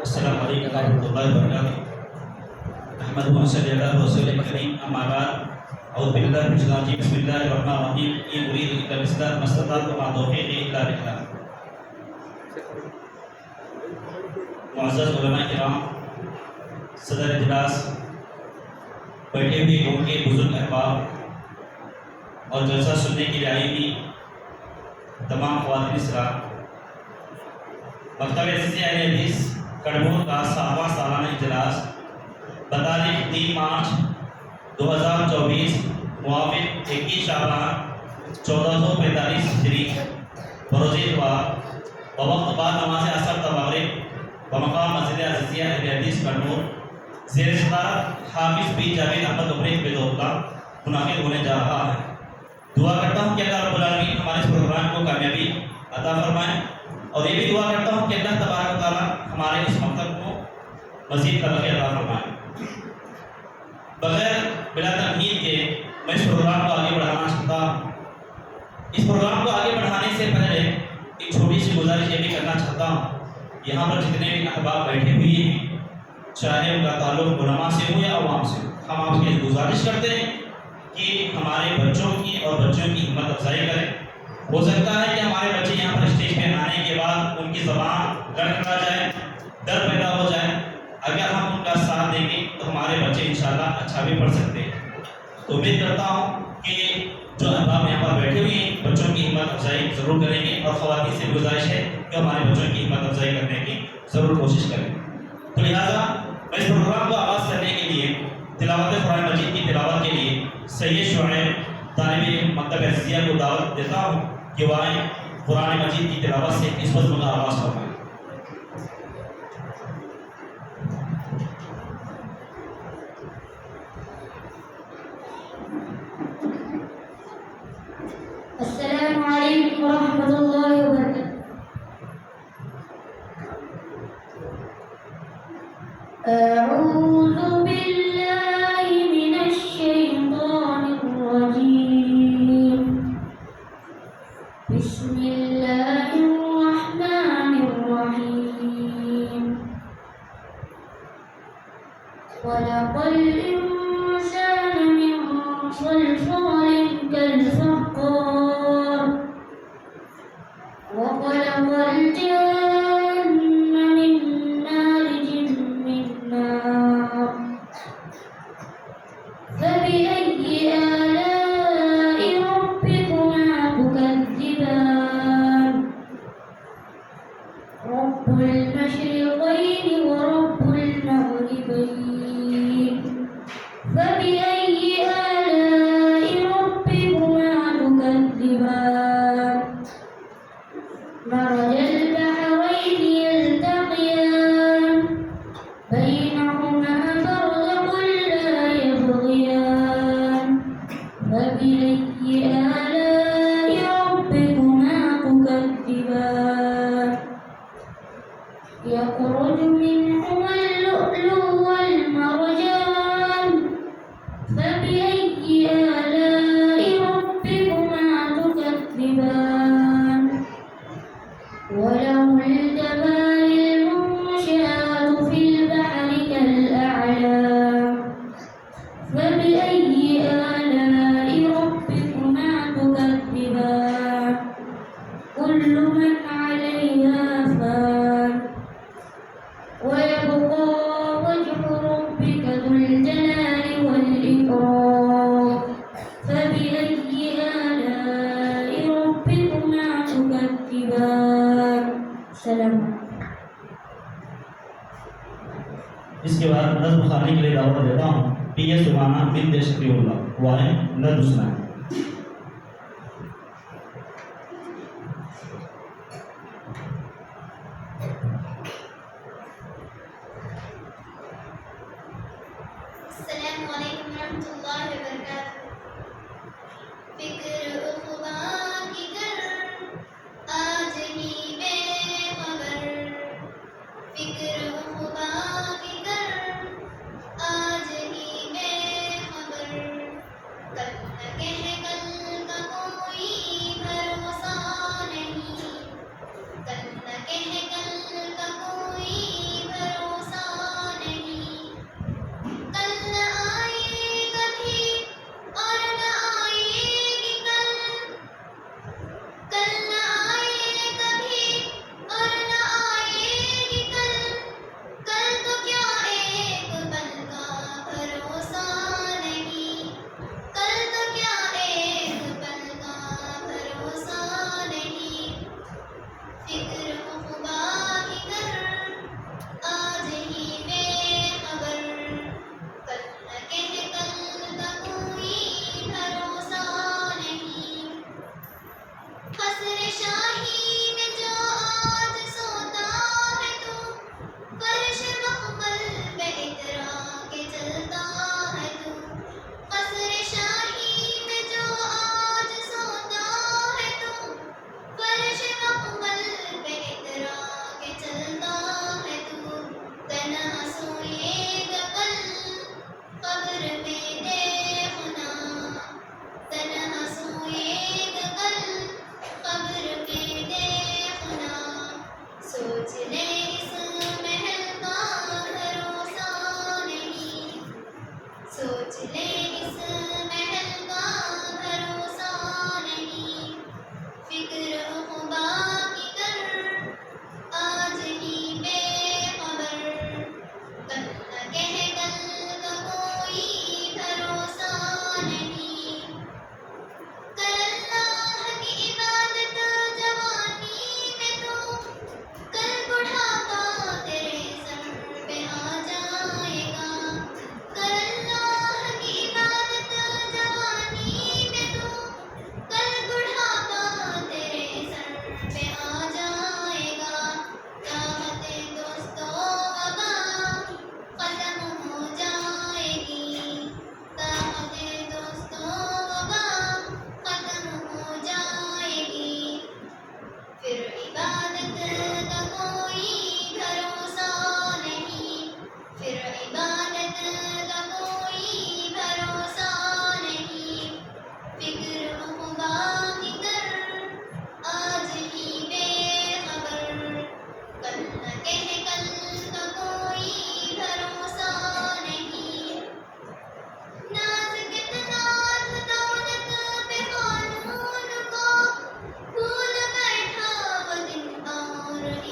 السلام علیکم ورحمۃ اللہ وبرکاتہ. احمد صلی اللہ رسول کریم اما بعد اعوذ باللہ من الشیطان الرجیم بسم اللہ الرحمن الرحیم ان اريد الا الاصلاح ما استطعت وما توفیقی الا باللہ. معزز علماء کرام، صدر اجلاس، بیٹھے ہوئے قوم کے بزرگ احباب اور جلسہ سننے کے لیے آئی ہوئی تمام خواتین اسلام، مکتب عزیزیہ اہل حدیث کڑمور کا 7واں سالانہ اجلاس بتاریخ 3 مارچ 2024 موافق 21 شعبان 1445 ہجری بروز اتوار بوقت بعد نماز عصر تا مغرب بمقام مسجد عزیزیہ اہل حدیث کڑمور زیر صدارت حافظ بی جاوید احمد عمری بیدوقہ منعقد ہونے جا رہا ہے. دعا کرتا ہوں کہ اللہ رب العالمین ہمارے اس پروگرام کو کامیابی عطا فرمائے، اور یہ بھی دعا کرتا ہوں کہ اللہ تبارک و تعالیٰ ہمارے اس مقصد کو مزید ترقی عطا فرمائے. بغیر بلا تمہید کے میں اس پروگرام کو آگے بڑھانا چاہتا ہوں. اس پروگرام کو آگے بڑھانے سے پہلے ایک چھوٹی سی گزارش یہ بھی کرنا چاہتا ہوں. یہاں پر جتنے بھی احباب بیٹھے ہوئے ہیں، چاہے ان کا تعلق علماء سے ہو یا عوام سے ہو، ہم آپ سے گزارش کرتے ہیں کہ ہمارے بچوں کی اور بچوں کی ہمت افزائی کریں. ہو سکتا ہے کہ ہمارے بچے یہاں پر اسٹیج پہ آنے کے بعد ان کی زبان لڑکھڑا جائے، ڈر پیدا ہو جائے. اگر ہم ان کا ساتھ دیں گے تو ہمارے بچے انشاءاللہ اچھا بھی پڑھ سکتے ہیں. تو امید کرتا ہوں کہ جو احباب یہاں پر بیٹھے ہوئے ہیں بچوں کی ہمت افزائی ضرور کریں گے، اور خواتین سے گزارش ہے کہ ہمارے بچوں کی ہمت افزائی کرنے کی ضرور کوشش کریں. تو لہٰذا میں اس پروگرام کو آغاز کرنے کے لیے تلاوت قرآن مجید کی تلاوت کے لیے سید شعیب طالب مکتب عزیزیہ کو دعوت دیتا ہوں کہ وہ آئیں قرآن مجید کی تلاوت سے اس وقت کا آغاز فرمائیں. السلام علیکم ورحمۃ اللہ وبرکاتہ. اعوذ باللہ من الشیطان الرجیم. بسم اللہ الرحمن الرحیم. خلق الانسان من صلصال كالفخار وخلق الجن من مارج من نار. فبأي آلاء ربكما تكذبان. رب المشرقين ورب المغربين. فبأي آلاء ربكما تكذبان. مرج البحرين يلتقيان بينهما برزخ لا يبغيان. فبأي آلاء ربكما تكذبان. يخرج منهما اللؤلؤ والمرجان. فبأي آلاء ربكما تكذبان. وله الجبال المنشآت في البحر كالأعلام. فبأي آلاء ربكما تكذبان. كل من عليها فان ويبقى وجه ربك ذو الجلال والإكرام. فبأي آلاء ربكما تكذبان. سلام. اس کے بعد نظم خانے کے لیے دعوت دیتا ہوں پی ایس سبحانہ بنت شفیع اللہ. وہ آئیں نظم سنائیں. السلام علیکم ورحمۃ اللہ وبرکاتہ. فکر عقبا کی کر آج ہی بے خبر. فکر عقبا کی کر آج ہی بے خبر. کل نہ کہہ کل کا کوئی بھروسہ نہیں. کل نہ کہہ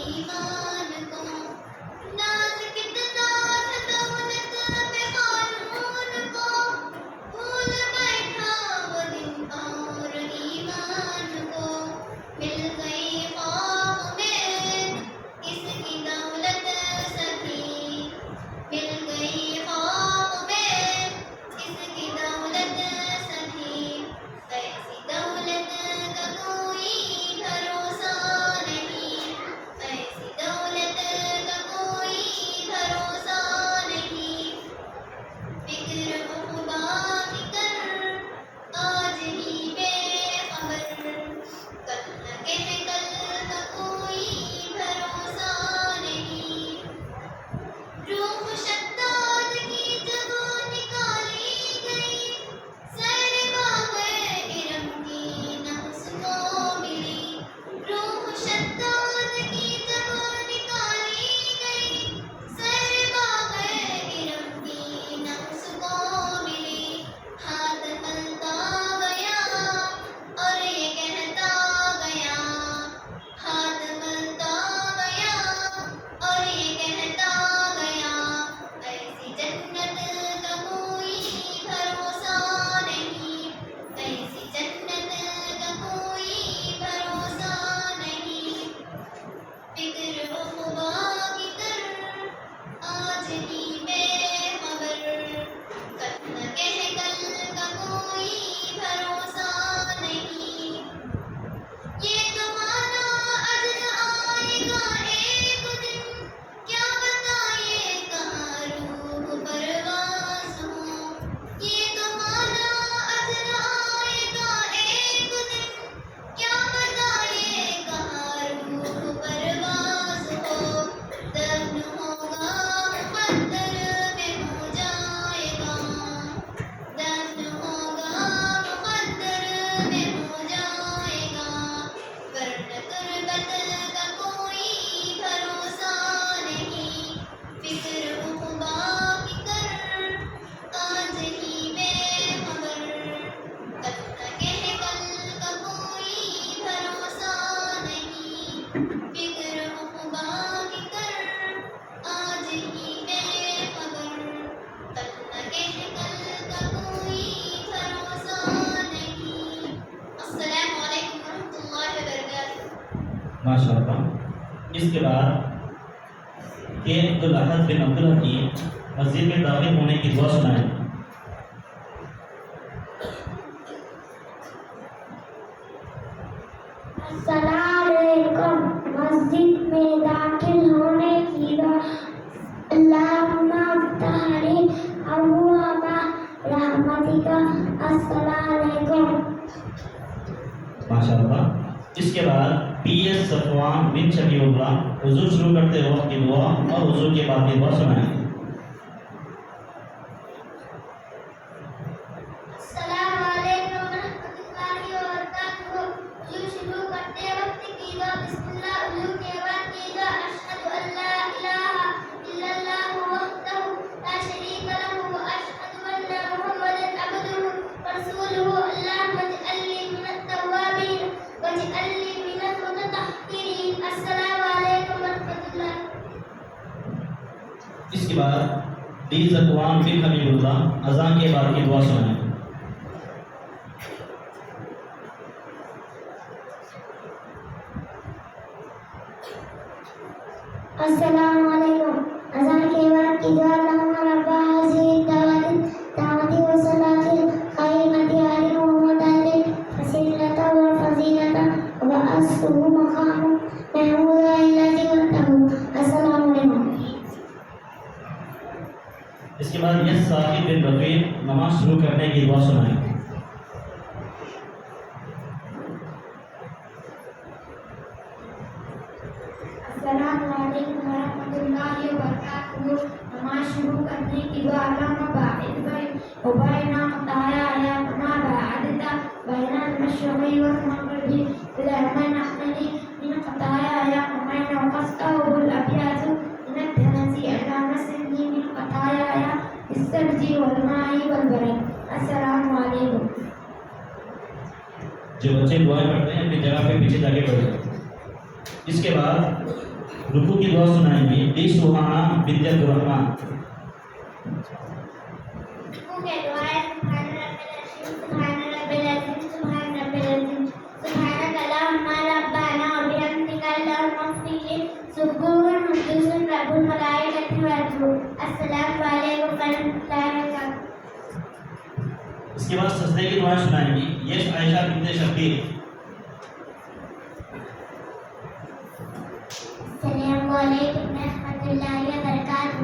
ایمان کو ناز کتنا تھا دولت پہ قانون کو بھول بیٹھا وہ دن اور ایمان کو مل گئی خواب میں اس کی دولت سبھی مل گئی خواب میں اس کی دولت سبھی ایسی دولت کا کوئی بھروسہ نہیں ایسی دولت کا کوئی بھروسہ نہیں فکر عقبا کی کر آج ہی بے خبر کل نہ کہہ کل کا کوئی بھروسہ نہیں روح شداد کی جب نکالی گئی سیر باغ ارم کی نفس کو ملی روح شداد کی جب نکالی گئی سیر باغ ارم کی نفس کو ملی ہاتھ ملتا گیا اور یہ کہتا گیا ہاتھ ملتا گیا اور یہ کہتا گیا ایسی جنت کا کوئی بھروسہ نہیں ایسی جنت کا کوئی بھروسہ نہیں فکر عقبا کی کر آج ہی بے خبر کل نہ کہہ کل کا کوئی بھروسہ نہیں یہ زمانہ اجل آئے گا ایک دن کیا بتائے کہاں روح پرواز ہو یہ زمانہ اجل آئے گا ایک دن کیا بتائے کہاں روح پرواز ہو دفن ہوگا مقدر میں ہو جائے گا دفن ہوگا مقدر میں ہو جائے گا ورنہ تربت کا کوئی بھروسہ نہیں فکر عقبا کی کر آج ہی بے خبر کل نہ کہہ کل کا کوئی بھروسہ نہیں فکر عقبا کی کر آج ہی بے خبر کل نہ کہہ کل کا کوئی بھروسہ نہیں السلام علیکم ورحمۃ اللہ وبرکاتہ ماشاء اللہ. اس کے بعد کہ عبدالاحد بن عبداللہ کی مسجد میں داخل ہونے کی دعا سنائیں. السلام علیکم. مسجد میں داخل ہونے کی دعا. اللہم افتح لی ابواب رحمتک. السلام علیکم. ماشاء اللہ. اس کے بعد پی ایس صفوان بن شفیع اللہ وضو شروع کرتے وقت کی دعا اور وضو کے بعد کی دعا سنائیں. السلام علیکم ورحمۃ اللہ وبرکاتہ. وضو شروع کرتے وقت کی دعا بسم اللہ. وضو کے بعد کی دعا اشہد ان لا الہ الا اللہ وحدہ لا شریک لہ واشہد ان محمدا عبدہ ورسولہ. اللہم اجعل لی من التوابین واجعل لی من المتطہرین. السلام علیکم ورحمۃ اللہ. اس کے بعد ڈی زکوان بن حبیب اللہ اذان کے بعد کی دعا سنائیں. السلام علیکم. اذان کے بعد کی دعا. اللہم رب هذه الدعوة والصلاة القائمة آت محمدا الوسيلة والفضيلة وبعثه مقاما محمودا الذي وعدته. السلام علیکم. اس کے بعد یس صاحب بن رفیع نماز شروع کرنے کی دعا سنائیں. السلام علیکم ورحمۃ اللہ وبرکاتہ. نماز شروع کرنے کی دعا. اللہم باعد بین وبین خطایایا کما باعدت بین المشرق والمغرب. اللہم نقنی من خطایایا ومن وقصته الابیض من الدنس اللہم سنی من خطایایا بالثلج والماء والبرد. السلام علیکم. جو بچے دعائیں پڑھتے ہیں اپنی جگہ پہ پیچھے جا کے پڑھیں. اس کے بعد رکوع کی دعا سنائیں گے بی سبحانہ بنت عبد الرحمن. کے دعائیں سبحان ربی العظیم سبحان ربی العظیم سبحانک اللہم ربنا وبحمدک اللہم اغفر لی سبوح قدوس رب الملائکۃ والروح. السلام علیکم ورحمۃ اللہ وبرکاتہ. اس کے بعد سجدے کی دعائیں سنائیں گی یش عائشہ بنت شبیر. السلام علیکم ورحمۃ اللہ وبرکاتہ.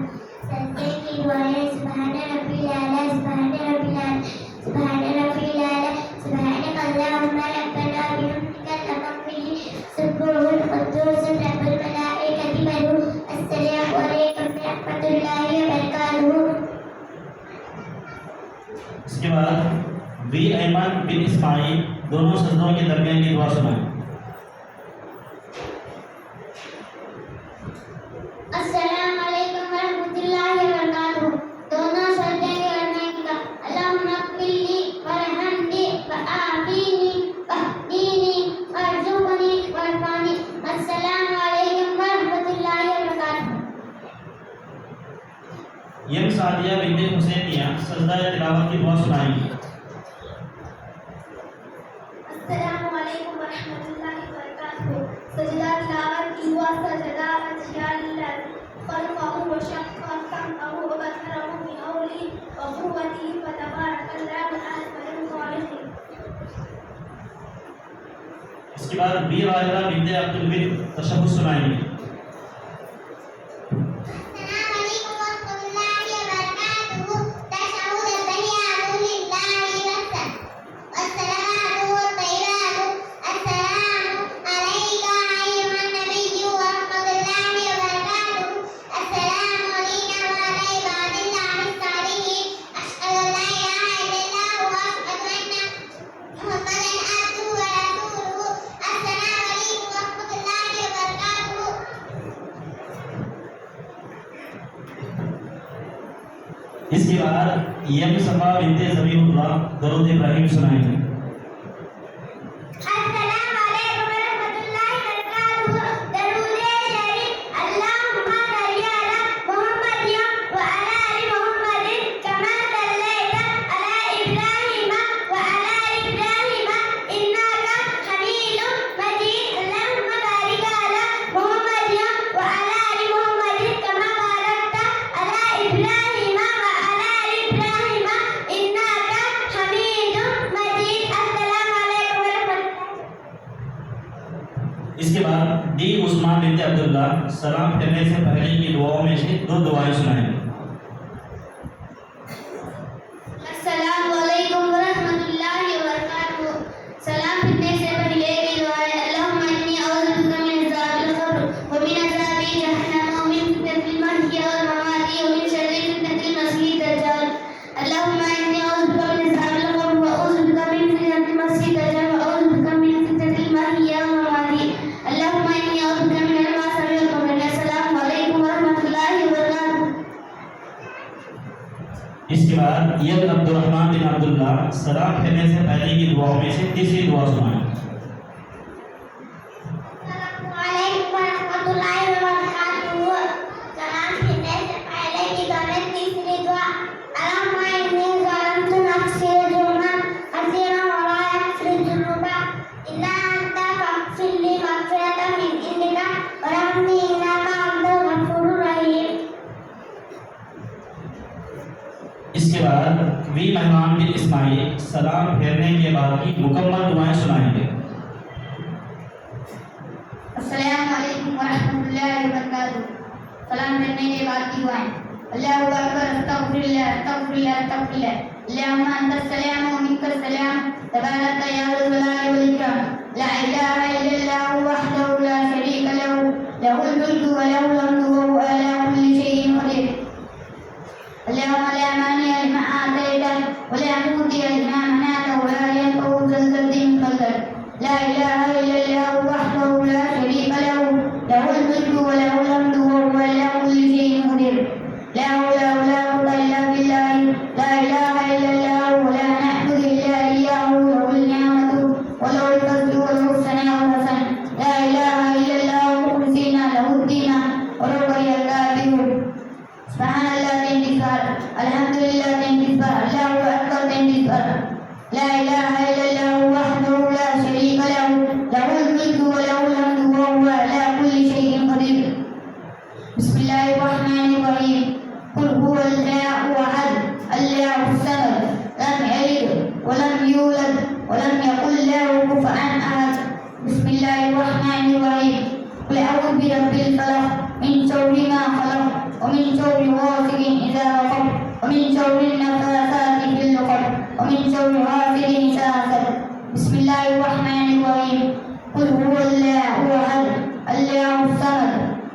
سجدے کی دعائیں سبحان ربی الاعلیٰ سبحان ربی الاعلیٰ سبحان ربی الاعلیٰ سبحانک اللہم ربنا وبحمدک اللہم اغفر لی سبوح قدوس رب الملائکۃ والروح. السلام علیکم ورحمۃ اللہ وبرکاتہ. اس کے بعد وی ایمن بن اسماعیل دونوں سجدوں کے درمیان کی دعا سنائیں. السلام علیکم ورحمۃ اللہ وبرکاتہ. دونوں سجدے کرنے کی بات. اللہم اغفر لی وارحمنی وعافینی واہدینی وارزقنی وارفعنی. السلام علیکم ورحمۃ اللہ وبرکاتہ. یم سعدیہ بنت حسینیہ سجدہ تلاوت کی دعا سنائیں گی. السلام علیکم ورحمۃ اللہ وبرکاتہ. سجدہ تلاوت کی دعا. سجدہ وجہ للہ خلقہ وشق سمعہ وبصرہ بحولہ وقوتہ فتبارک اللہ احسن الخالقین. اس کے بعد بی راہلہ بنت عبد البر تشہد سنائیں گے. السلام علیکم ورحمۃ اللہ وبرکاتہ. تشہد التحیات للہ والصلاۃ والطیبات. السلام علیک ایھا النبی ورحمۃ اللہ وبرکاتہ. السلام علینا وعلی عباد اللہ الصالحین. اشہد ان لا الہ الا اللہ واشہد ان محمدا عبدہ ورسولہ. السلام علیکم ورحمۃ اللہ وبرکاتہ. اس کے بعد یم صفا بنت ذبیح اللہ درود ابراہیم سنائیں گے. السلام علیکم ورحمۃ اللہ وبرکاتہ. درود شریف. اللہم صلی علی محمد وعلی آل محمد کما صلیت علی ابراہیم وعلی آل ابراہیم انک حمید مجید. اللہم بارک علی محمد وعلی آل محمد کما بارکت علی ابراہیم وعلی آل ابراہیم انک حمید مجید. السلام علیکم ورحمۃ اللہ. اس کے بعد ڈی عثمان بنت عبداللہ سلام پھیرنے سے پہلے کی دعاؤں میں سے دو دعائیں سنائیں گے. السلام علیکم ورحمۃ اللہ وبرکاتہ. سلام پھرنے سے پہلے کی دعائیں. اللہم انی اعوذ بک من عذاب القبر ومن عذاب جہنم ومن فتنة المحیا والممات ومن شر فتنة المسیح الدجال. اللہم انی اعوذ بک من عذاب القبر واعوذ بک من فتنة المسیح الدجال واعوذ بک من فتنة المحیا والممات. اللہم انی اعوذ بک من العذاب القبر. السلام علیکم ورحمۃ اللہ وبرکاتہ. اس کے بعد ید عبد الرحمن بن عبداللہ سلام پھیرنے سے پہلے کی دعاؤں میں سے تیسری دعا سنائیں. السلام علیکم ورحمۃ اللہ وبرکاتہ. سلام پھرنے سے پہلے کی دعا میں تیسری دعا. اللہم انی ظلمت نفسی ظلما کثیرا ولا یغفر الذنوب الا انت فاغفر لی مغفرۃ من عندک وارحمنی انک انت الغفور الرحیم. اس کے بعد وی مہمان بن اسماعیل سلام پھیرنے کے بعد کی مکمل دعائیں سنائیں گے. السلام علیکم ورحمۃ اللہ وبرکاتہ. سلام پھرنے کے بعد کی دعائیں. اللہ اکبر. استغفر اللہ استغفر اللہ استغفر اللہ. اللہم انت السلام ومنک السلام تبارک یا ذا الجلال والاکرام. لا الہ الا اللہ وحدہ لا شریک لہ لہ الملک وله الحمد وهو على كل شيء قدير. اللهم لا مانع لما اعطيت ولا معطي لما منعت ولا ينفع ذا الجد منك. لا اله الا الله وحده لا شريك له له الملك وله الحمد وهو على كل شيء قدير. لا حول ولا قوة الا بالله. لا اله الا الله ولا نعبد الا اياه. له النعمة وله الفضل وله الثناء الحسن. لا اله الا الله مخلصين الدين ولو كره الكافرون. سبحان الله تنتصر، الحمد لله تنتصر، الله أكبر تنتصر، لا إله إلا الله وحده لا شريك له، له الملك وله الحمد وهو على كل شيء قدير. بسم الله الرحمن الرحيم. قل هو الله أحد الله الصمد لم يلد ولم يولد ولم يكن له كفوا أحد. بسم الله الرحمن الرحيم. قل أعوذ برب الفلق من شر ما خلق ومن شر غاسق إذا وقب ومن شر النفاثات في العقد ومن شر حاسد إذا حسد. بسم الله الرحمن الرحيم. قل هو الله أحد الله الصمد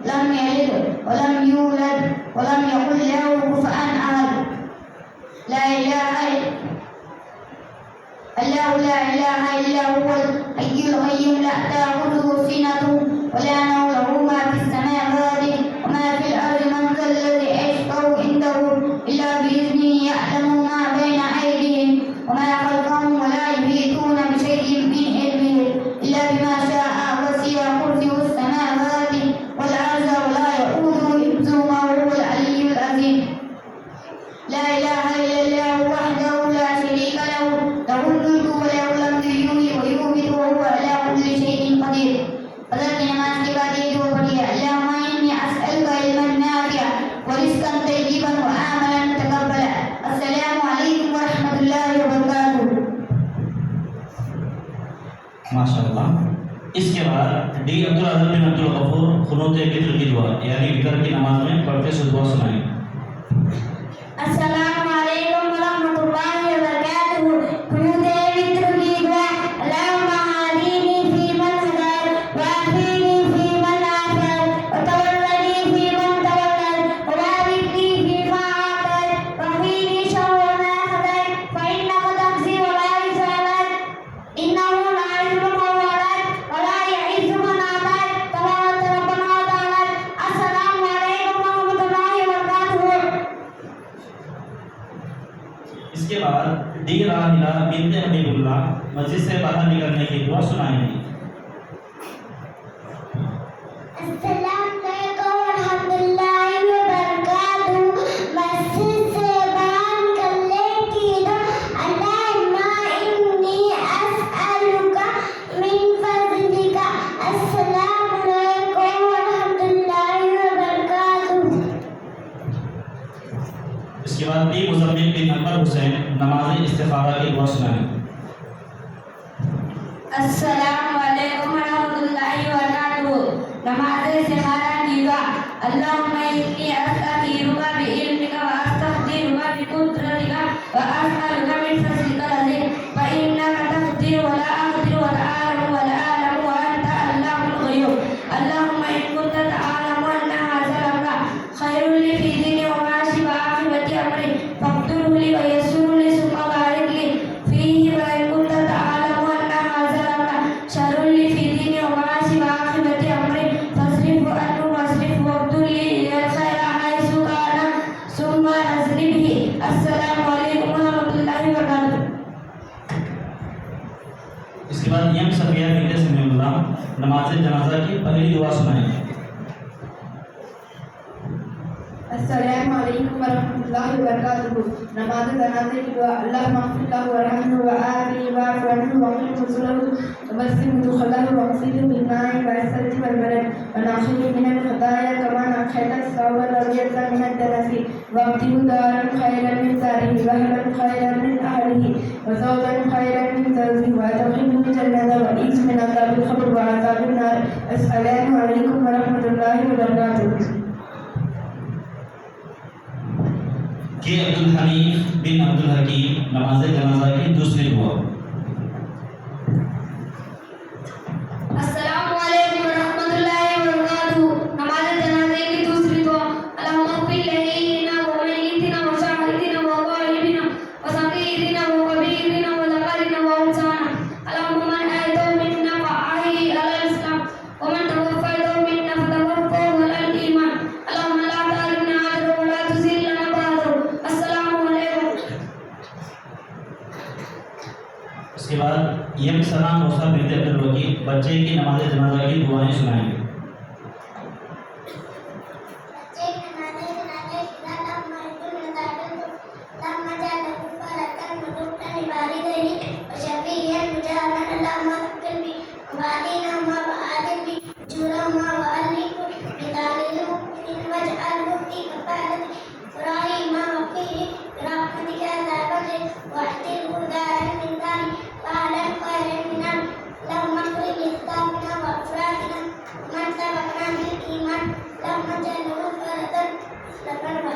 لم يلد ولم يولد ولم يكن له كفوا أحد. لا إله إلا هو الحي القيوم لا تأخذه سنة ولا نوم له ما في السماوات وما في الأرض من ذا الذي يشفع عنده إلا بإذنه يعلم ما بين أيديهم وما خلفهم ولا يحيطون بشيء من علمه إلا بما شاء وسع كرسيه السماوات والأرض ولا يؤوده حفظهما وهو العلي العظيم. لا إله إلا الله وحده لا شريك له، له الملك وله الحمد يحيي ويميت وهو على كل شيء قدير. حضرت نماز کے بعد یہ دعا پڑھیے. اللهم إني أسألك علما نافعا ورزقا طيبا وعملا متقبلا. السلام عليكم ورحمة الله وبركاته. ماشاء اللہ. اس کے بعد ڈی عبدالعزیز بن عبدالغفور قنوت وتر کی دعا یعنی وتر کی نماز میں پڑھتے سے دعا سنائیں. السلام علیکم ورحمۃ اللہ وبرکاتہ. قنوت وتر کی دعا. اللهم اهدني فيمن هديت وعافني فيمن عافيت وتولني فيمن توليت وبارك لي فيما أعطيت وقني شر ما قضيت فإنك تقضي ولا يقضى عليك إنه لا يذل من واليت ولا يعز من عاديت تبارك ربنا وتعالى. السلام علیکم ورحمۃ اللہ وبرکاتہ. اس کے بعد ڈی راہلہ بنت حبیب اللہ مسجد سے باہر نکلنے کی دعا سنائیں گی. السلام علیکم ورحمۃ اللہ وبرکاتہ. مسجد سے باہر نکلنے کی دعا. اللہم انی اسألک من فضلک. السلام علیکم ورحمۃ اللہ وبرکاتہ. اس کے بعد ڈی مزمل بن اکبر حسین نماز استخارہ کی دعا سنائیں. السلام علیکم ورحمۃ اللہ وبرکاتہ. نماز استخارہ کی دعا. اللهم إني أستخيرك بعلمك وأستقدرك بقدرتك وأسألك من فضلك العظيم فإنك تقدر ولا أقدر ولا أعلم ولا أعلم وأنت علام الغيوب. اللهم إن كنت تعلم أن هذا الأمر خير لي في ديني ومعاشي وعاقبة أمري فاقدره لي ويسره لي ثم بارك لي فيه. وإن كنت تعلم أن هذا الأمر شر لي في ديني ومعاشي وعاقبة أمري فاصرفه عنه واصرفه وابدل لي الخير حيث كان ثم أزل به. السلام علیکم ورحمۃ اللہ وبرکاتہ. اس کے بعد یم صفیہ بنت سمیع اللہ نماز جنازہ کی پہلی دعا سنائیں. السلام علیکم ورحمۃ اللہ وبرکاتہ. نماز جنازے کی دعا. اللہم اغفر له وارحمه وعافه واعف عنه وقنا نزله ووسع مدخله واغسله بالماء والثلج والبرد ونقه من الخطايا كما نقيت الثوب الابيض من الدنس وابدله دارا خيرا من داره واهلا خيرا من اهله وزوجا خيرا من زوجه وادخله الجنة وإيس من عذاب القبر وعذاب النار. السلام علیکم ورحمۃ اللہ وبرکاتہ. کہ عبدالحنیف بن عبدالحکیم نماز جنازہ کی دوسری دعا. السلام علیکم ورحمۃ اللہ وبرکاتہ. نماز جنازے کی دوسری دعا. اللہم اغفر لحینا ومیتنا وشاہدنا وغائبنا وصغیرنا وکبیرنا وذکرنا وانثانا. اللہم من احییته منا فاحیہ علی الاسلام ومن توفیته منا فتوفہ علی الایمان. اللہم لا تحرمنا اجرہ ولا تذلنا بعدہ. السلام علیکم. اس کے بعد یم ثنا موسیٰ بنت عبدالوکیل بچے کی نماز جنازہ کی دعائیں سنائیں گے. واعتبره دارا من داري واعلم خيرا من أمر اللهم اغفر لإسلامنا وأفرادنا ومن سبقنا بالإيمان اللهم اجعل مغفرة لنا.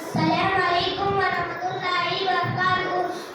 السلام عليكم ورحمة الله وبركاته.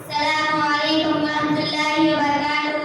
السلام عليكم ورحمة الله وبركاته.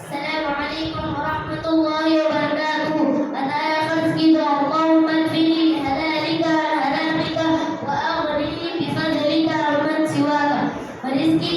السلام عليكم ورحمة الله وبركاته. أنا خلف كده. اللهم اكفني بحلالك عن حرامك وأغنني بفضلك عمن سواك. ورزقي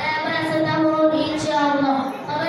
لا بأس تمر إن شاء الله. خبر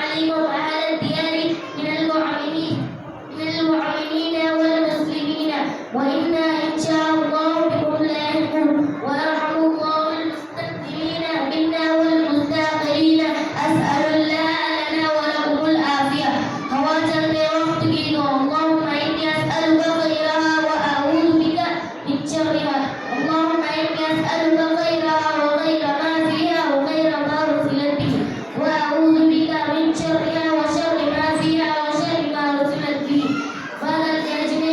عليكم أهل الديار من المؤمنين والمسلمين وإنا إن شاء الله بكم لاحقون. ويرحم الله المستقدمين منا والمستأخرين. أسأل الله لنا ولكم العافية. هوا چلتے وقت کی دعا. اللهم إني أسألك خيرها وأعوذ بك من شرها. اللهم إني أسألك خيرها وخير ما فيها وخير ما رسلت به. وأعوذ بك من شرها وشر ما فيها وشر ما رسلت به. فهذا الترجمة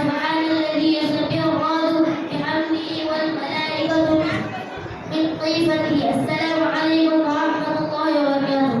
سبحان الذي يسبح الرعد بحمده والملائكة من خيفته. السلام عليكم ورحمة الله وبركاته.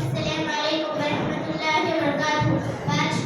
السلام عليكم ورحمة الله وبركاته. بارش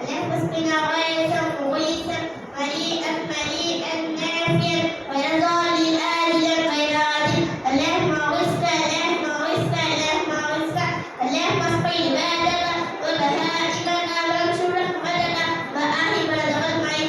اللهم اسقنا غيثا مغيثا مليئا نافعا ويرضى للآجل غير عاجل. اللهم اغثنا اللهم اسقي عبادك وبهائمنا وانشر رحمتنا وأحي بلدنا أجمعين.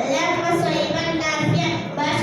اللهم صيبا نافعا. بارش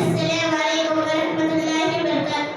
السلام عليكم ورحمة الله وبركاته.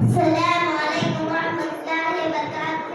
السلام عليكم ورحمة الله وبركاته.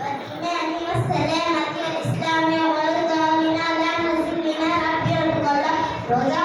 والإيمان والسلامة والإسلام والرضا من الله نزل لنا ربي والقضاء. روزة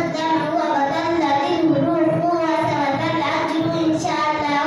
الدم وبطل الروح وثبت الأجر إن شاء الله.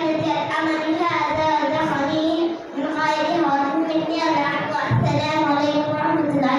الذي أطعمني هذا ورزقني من خير هون مني الرحمة. السلام عليكم ورحمة الله.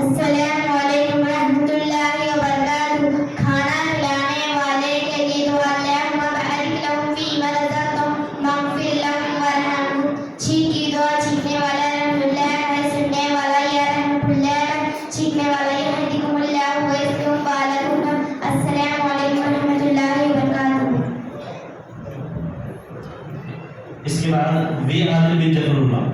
السلام علیکم ورحمۃ اللہ وبرکاتہ. کھانا کھلانے والے کے لیے دعا اللہم بارک لہم فیما رزقتہم واغفر لہم وارحمہم. چھینک کی دعا چھینکنے والا رحمۃ اللہ ہے، سننے والا یا رحمۃ اللہ ہے، چھینکنے والا یہدیکم اللہ ویسلم بالکم. السلام علیکم ورحمۃ اللہ وبرکاتہ. اس کے بعد وی عادل بن جفر اللہ.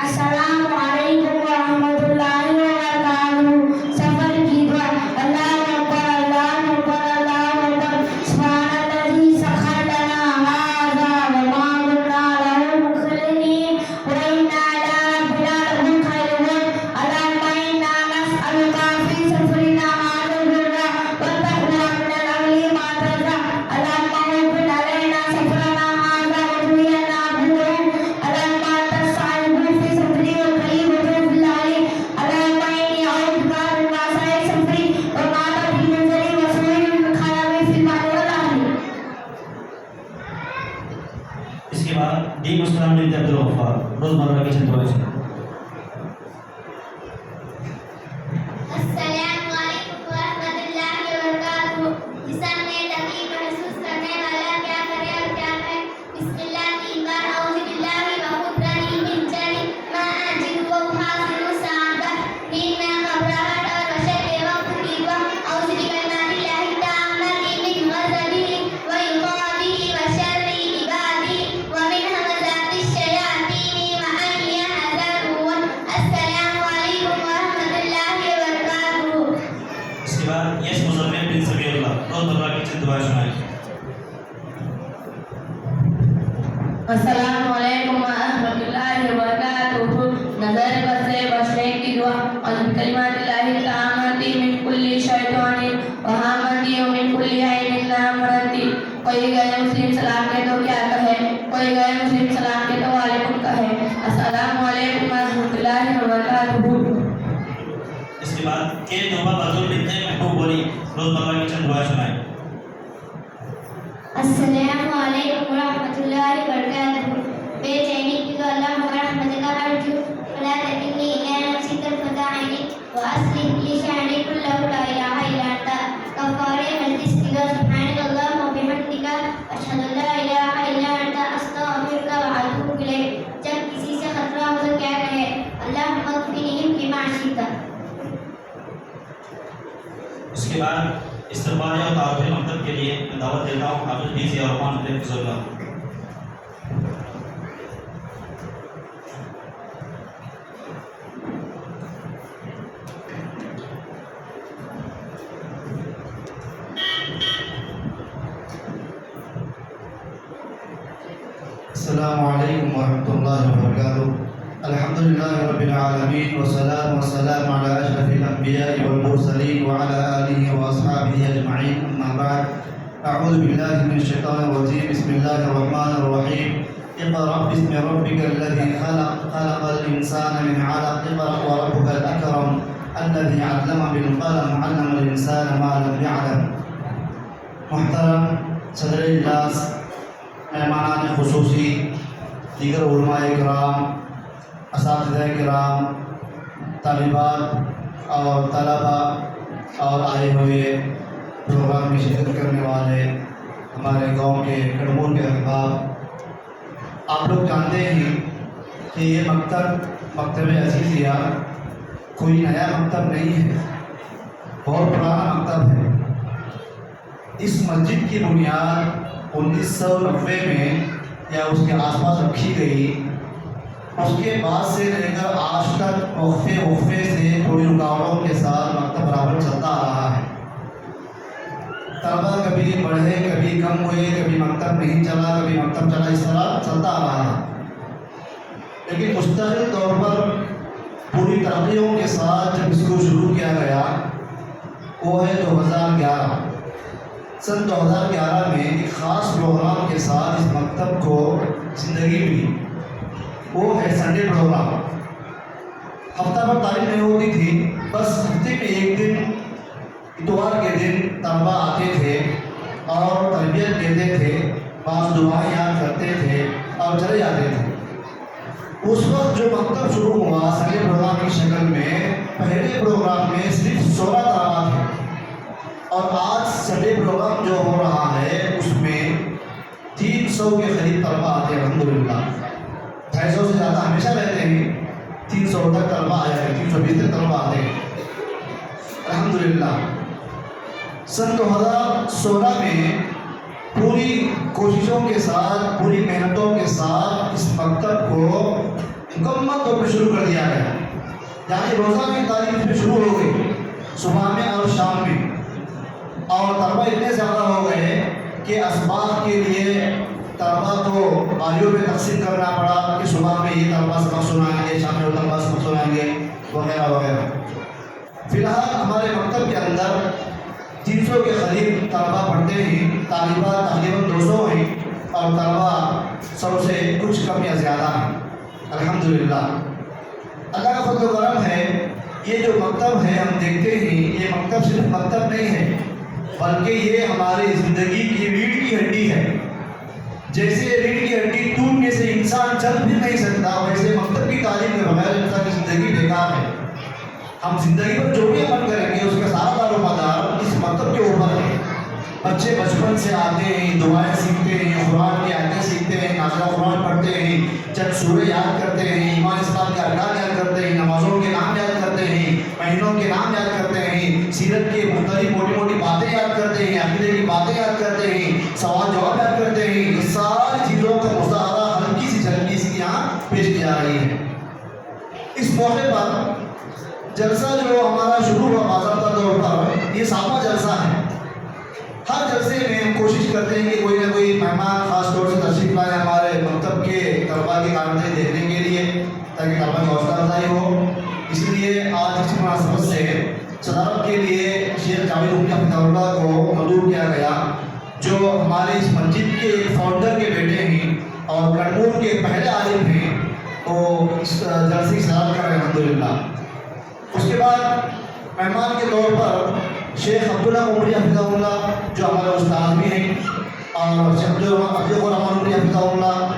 السلام علیکم ورحمۃ اللہ وبرکاتہ. سفر کی دعا اللہ اکبر اللہ اکبر اللہ اکبر. سبحان الذی سخر لنا ھذا وما كنا له مقرنین وإنا إلى ربنا لمنقلبون. اللهم إنا نسألك في سفرنا هذا البر والتقوى من الأمر ما ترضى. اللهم اغفر علينا سفرنا هذا وزينا بدره. اللهم أنت الصاحب في سفري والقريب وتوفي العلي. اللهم إني أعوذ بك من مأساة سفري ومعطل في منزلي وسوء الخلق في المال والأهل. اس کے بعد ڈی مسلم بن عبد الغفار روزمرہ کی چند دعائیں. السلام علیکم ورحمۃ اللہ وبرکاتہ. جسم میں تکلیف محسوس کرنے والا کیا کرے اور کیا کہے؟ بسم اللہ 3 بار. اعوذ باللہ وقدرتی من شر ما اجد واحاذر سعادہ. نیند میں گھبراہٹ اور وحشت کے وقت کی دعا. اعوذ بکلمات اللہ التامات من غضبہ وعقابہ وشر عبادہ ومن همزات الشیاطین وان یحضرون. السلام علیکم ورحمۃ اللہ وبرکاتہ. اس کے بعد یس مزمل بن سبی اللہ روزمرہ کی چند دعائیں سنائیں. السلام علیکم ورحمۃ اللہ وبرکاتہ. نظر بد سے بچنے کی دعا. اعوذ بکلمات اللہ التامات من کل شیطان وہامۃ ومن کل عین لامۃ. کوئی غیر مسلم سلام کہے تو کیا کہے؟ کوئی غیر مسلم سلام کہے تو وعلیکم کہے. السلام علیکم ورحمۃ اللہ وبرکاتہ. اس کے بعد کے نوبہ بازول بنت محبوب بولی روزمرہ کی چند دعائیں سنائیں. السلام علیکم ورحمۃ اللہ وبرکاتہ. بے چینی کی دعا اللہم برحمتک ارجو ولا تکلنی الی نفسی طرفۃ عین واصلح لی شأنی کلہ لا الہ الا انت. کفارہ مجلس کی دعا سبحانک اللہم وبحمدک اشہد ان لا الہ الا انت استغفرک واتوب الیک. جب کسی سے خطرہ ہو تو کیا کہے؟ اللہم اغفرنی بما شئت. اس کے بعد استقبال اور تعارف مکتب کے لیے میں دعوت دیتا ہوں حافظ ڈی ضیاء الرحمان حفظہ اللہ. السلام علیکم ورحمۃ اللہ وبرکاتہ. الحمدللہ رب العالمین والصلاة والسلام علی اشرف الانبیاء والمرسلین وعلی آلہ واصحابہ اجمعین. اما بعد اعوذ باللہ من الشیطان الرجیم. بسم اللہ الرحمن الرحیم. اقرأ باسم ربک الذی خلق خلق الانسان من علق. اقرأ وربک الاکرم الذی علم بالقلم علم الانسان ما لم يعلم. محترم صدر اجلاس، مہمانان خصوصی، دیگر علماء کرام، اساتذہ کرام، طالبات اور طلباء اور آئے ہوئے پروگرام میں شرکت کرنے والے ہمارے گاؤں کے کڑمور کے احباب، آپ لوگ جانتے ہیں کہ یہ مکتب عزیزیہ کوئی نیا مکتب نہیں ہے، بہت پرانا مکتب ہے. اس مسجد کی بنیاد 1990 میں یا اس کے آس پاس رکھی گئی. اس کے بعد سے لے کر آج تک وقفے سے تھوڑی رکاوٹوں کے ساتھ مکتب برابر چلتا آ رہا ہے. طلبا کبھی بڑھے، کبھی کم ہوئے، کبھی مکتب نہیں چلا، کبھی مکتب چلا، اس طرح چلتا آ رہا ہے. لیکن مستقل طور پر پوری ترقیوں کے ساتھ جب اس کو شروع کیا گیا وہ ہے 2011. سن 2011 میں ایک خاص پروگرام کے ساتھ اس مکتب کو زندگی ملی. وہ ہے سنڈے پروگرام. ہفتہ بھر تعلیم نہیں ہوتی تھی، بس ہفتے میں ایک دن اتوار کے دن طلبا آتے تھے اور تربیت دیتے تھے، بعض دعائیں یاد کرتے تھے اور چلے جاتے تھے. اس وقت جو مکتب شروع ہوا سنڈے پروگرام کی شکل میں، پہلے پروگرام میں صرف 16 طلباء تھے، اور آج سنڈے پروگرام جو ہو رہا ہے اس میں 300 کے قریب طلباء آتے ہیں الحمدللہ۔ 250 سے زیادہ ہمیشہ رہتے ہیں، 300 تک طلباء آیا ہے، 320 تک طلباء آتے ہیں الحمدللہ۔ سن 2016 میں پوری کوششوں کے ساتھ، پوری محنتوں کے ساتھ اس مکتب کو مکمل طور پہ شروع کر دیا گیا، یعنی روزانہ کی تعلیم اس میں شروع ہو گئی، صبح میں اور شام میں، اور طلباء اتنے زیادہ ہو گئے کہ اسباق کے لیے طلباء کو باریوں میں تقسیم کرنا پڑا کہ صبح میں یہ طلباء سبق سنائیں گے، شام میں وہ طلباء سبق سنائیں گے، وغیرہ وغیرہ۔ فی الحال ہمارے مکتب کے اندر 300 کے قریب طلباء پڑھتے ہیں، طالبات تقریباً 200 ہیں، اور طلباء 100 سے کچھ کم یا زیادہ ہیں الحمدللہ۔ اللہ کا فضل و کرم ہے، یہ جو مکتب ہے ہم دیکھتے ہیں، یہ مکتب صرف مکتب نہیں ہے بلکہ یہ ہماری زندگی کی ریڑھ کی ہڈی ہے۔ جیسے ریڑھ کی ہڈی ٹوٹنے سے انسان چل بھی نہیں سکتا، ویسے مکتب کی تعلیم کے بغیر انسان کی زندگی بیکار ہے۔ ہم زندگی پر جو بھی عمل کریں گے اس کا سارا دار و مدار اس مکتب کے اوپر ہے۔ بچے بچپن سے آتے ہیں، دعائیں سیکھتے ہیں، قرآن کی آیتیں سیکھتے ہیں، نازلہ قرآن پڑھتے ہیں، چند سورے یاد کرتے ہیں، ایمان اسلام کے ارکان یاد کرتے ہیں، نمازوں کے نام یاد کرتے ہیں، مہینوں کے نام یاد کرتے ہیں، سیرت کی مختلف موٹی موٹی باتیں یاد کرتے ہیں، عقیدے کی باتیں یاد کرتے ہیں، سوال جواب یاد کرتے ہیں۔ یہ ساری چیزوں کا مظاہرہ ہلکی سی جھلکی سی یہاں پیش کی جا رہی ہے۔ اس موقع پر جلسہ جو ہمارا شروع ہوا باضابطہ طور پر، یہ 7واں جلسہ ہے۔ ہر جلسے میں ہم کوشش کرتے ہیں کہ کوئی نہ کوئی مہمان خاص طور سے تشریف لائے ہمارے مکتب کے طلباء کی کارکردگی دیکھنے کے لیے، تاکہ طلباء کی حوصلہ افزائی ہو۔ اس لیے آج اس مناسبت سے صدارت کے لیے شیخ جاوید حفیظ اللہ کو مدعو کیا گیا، جو ہمارے اس مسجد کے ایک فاؤنڈر کے بیٹے ہیں اور کڑمور کے پہلے عالم ہیں، وہ اس جلسے کی صدارت کر رہے ہیں الحمدللہ۔ اس کے بعد مہمان کے طور پر شیخ عبداللہ عمری حفظہ اللہ جو ہمارے استاد بھی ہیں، اور شیخ عبدالرحمن عمری حفظہ اللہ،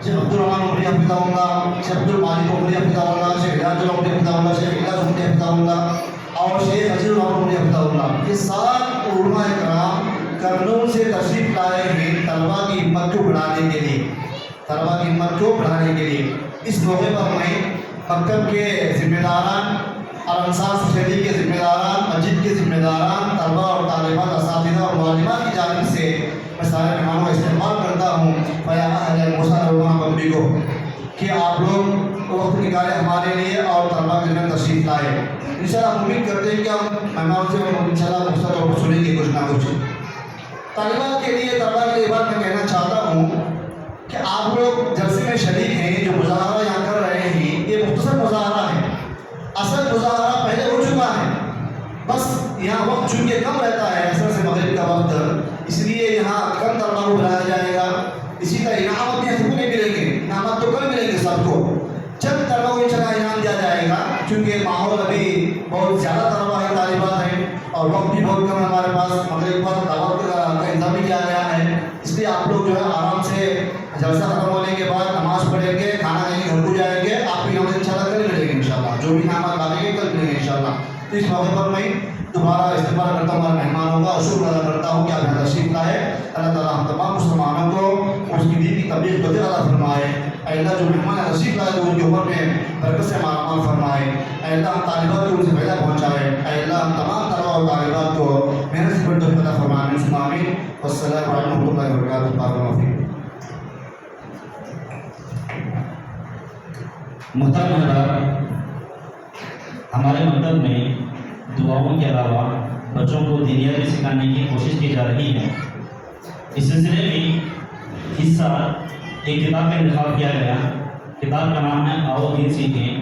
شیخ عبدالرحمن عمری حفظہ اللہ، شیخ عبدالمالک عمری حفظہ اللہ، شیخ علاج عمری حفظہ اللہ، شیخ علاج عمری حفظہ اللہ، اور شیخ عزیز الرحمن عمری حفظہ اللہ، یہ 7 علماء کرام کرنول سے تشریف لائے ہیں طلباء کی ہمت کو بڑھانے کے لیے، طلباء کی ہمت کو بڑھانے کے لیے۔ اس موقع پر میں مکتب کے ذمہ داران اور انصار سوسائٹی کے ذمہ داران، مسجد کے ذمہ داران، طلباء اور طالبات، اساتذہ اور معلمات کی جانب سے میں سارے مہمانوں کا استقبال کرتا ہوں فیا اہل موسیٰ پبلی کو، کہ آپ لوگ وقت نکالے ہمارے لیے اور طلباء کے ذمہ تشریف لائے۔ انشاءاللہ ہم امید کرتے ہیں کہ ہم مہمانوں سے انشاءاللہ مختصر طور پر سنیں گے کچھ نہ کچھ۔ طالبات کے لیے، طلباء کے لیے بات میں کہنا چاہتا ہوں کہ آپ لوگ جلسے میں شریک ہیں، جو مظاہرہ یہاں کر رہے ہیں یہ مختصر مظاہرہ ہے، اصل مظاہرہ پہلے ہو چکا ہے، بس یہاں وقت چونکہ کم رہتا ہے اثر سے مغرب کا وقت، اس لیے یہاں کم طلباء کو بلایا جائے گا۔ اسی طرح انعامات بھی سب کو نہیں ملیں گے، انعامات تو کل ملیں گے سب کو، چند طلباء کو انشاءاللہ انعام دیا جائے گا، چونکہ ماحول ابھی بہت زیادہ طلباء ہیں، طالبات ہیں، اور وقت بھی بہت کم ہے ہمارے پاس، مغرب پر دعوت کا انتظام بھی کیا گیا ہے، اس لیے آپ لوگ جو ہے آرام سے جلسہ ختم ہونے کے بعد نماز پڑھیں گے، کھانا کھائیں گے، گھر کو جائیں گے، آپ کی نماز انشاءاللہ کل ملیں گے انشاءاللہ، جو بھی انعامات مانگیں گے کل ملیں گے انشاءاللہ۔ تو اس موقع پر میں دوبارہ استقبال کرتا ہوں ہمارے مہمانوں کا، اور شکر ادا کرتا ہوں کہ آپ یہاں تشریف لائے۔ اللہ تعالیٰ ہم تمام مسلمانوں کو اس کی دین کی تبلیغ کو عطا فرمائے۔ اے اللہ جو مہمان تشریف لائے تو ان کے اوپر میں برکت سے مال فرمائے۔ اے اللہ ہم طالبات کو ان سے فائدہ پہنچائے۔ اے اللہ ہم تمام طلباء اور طالبات کو محنت سے بڑھ عطا فرمائے۔ آمین۔ والسلام علیکم ورحمۃ اللہ وبرکاتہ۔ بارک اللہ فیکم۔ محترم حضرات، ہمارے مکتب میں دعاؤں کے علاوہ بچوں کو دینیات بھی سکھانے کی کوشش کی جا رہی ہے۔ اس سلسلے میں اس سال ایک کتاب کا انتخاب کیا گیا، کتاب کا نام ہے آؤ دین سیکھیں،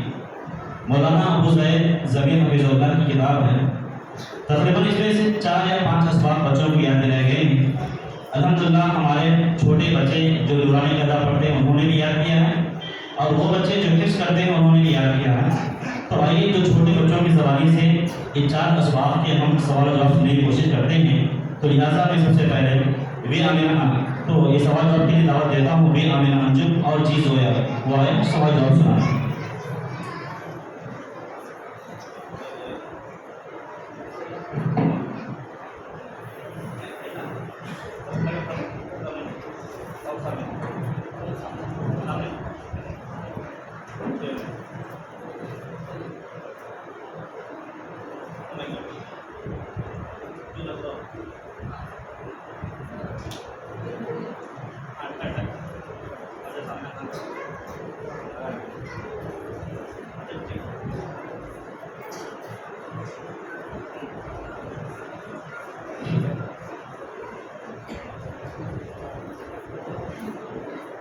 مولانا ابو زید ضمیر حفیظ اللہ کی کتاب ہے۔ تقریباً اس میں سے 4 یا 5 اسباق بچوں کو یاد دلائے گئے ہیں۔ الحمدللہ ہمارے چھوٹے بچے جو نورانی قاعدہ پڑھتے ہیں انہوں نے بھی یاد کیا ہے، اور وہ بچے جو حفظ کرتے ہیں انہوں نے بھی یاد کیا ہے۔ تو آئیے جو چھوٹے بچوں کی زبانی سے یہ 4 اسباق کے ہم سوال و جواب سننے کی کوشش کرتے ہیں۔ تو لہٰذا میں سب سے پہلے وی آمینہ تو یہ سوال جواب کے لیے دعوت دیتا ہوں بھی آمینہ انجم اور جی زویا وہ آئے سوال جواب سنائیں.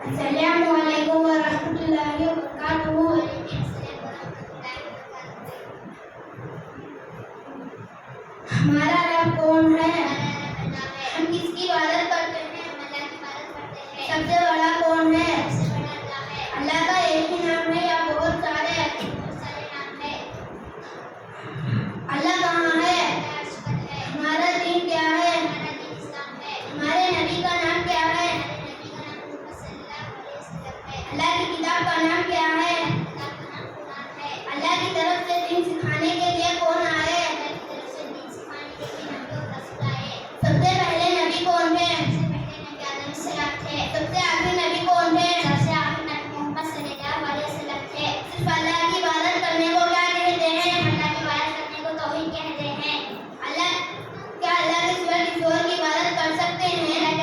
السلام علیکم ورحمۃ اللہ وبرکاتہ. ہمارا رب کون ہے؟ ہم کس کی عبادت کرتے ہیں؟ سب سے بڑا کون ہے؟ اللہ کا ایک ہی نام ہے یا بہت سارے؟ اللہ کہاں ہے؟ ہمارا دین کیا ہے؟ ہمارے نبی کا نام کیا ہے؟ اللہ کی کتاب کا نام کیا ہے؟ اللہ کی طرف سے دین سکھانے کے لیے کون آئے؟ سب سے پہلے نبی کون ہے؟ سب سے آخری نبی کون ہے؟ صرف اللہ کی عبادت کرنے کو کیا کہتے ہیں؟ اللہ کیا اللہ کے سوا کسی اور کی عبادت کر سکتے ہیں؟ اللہ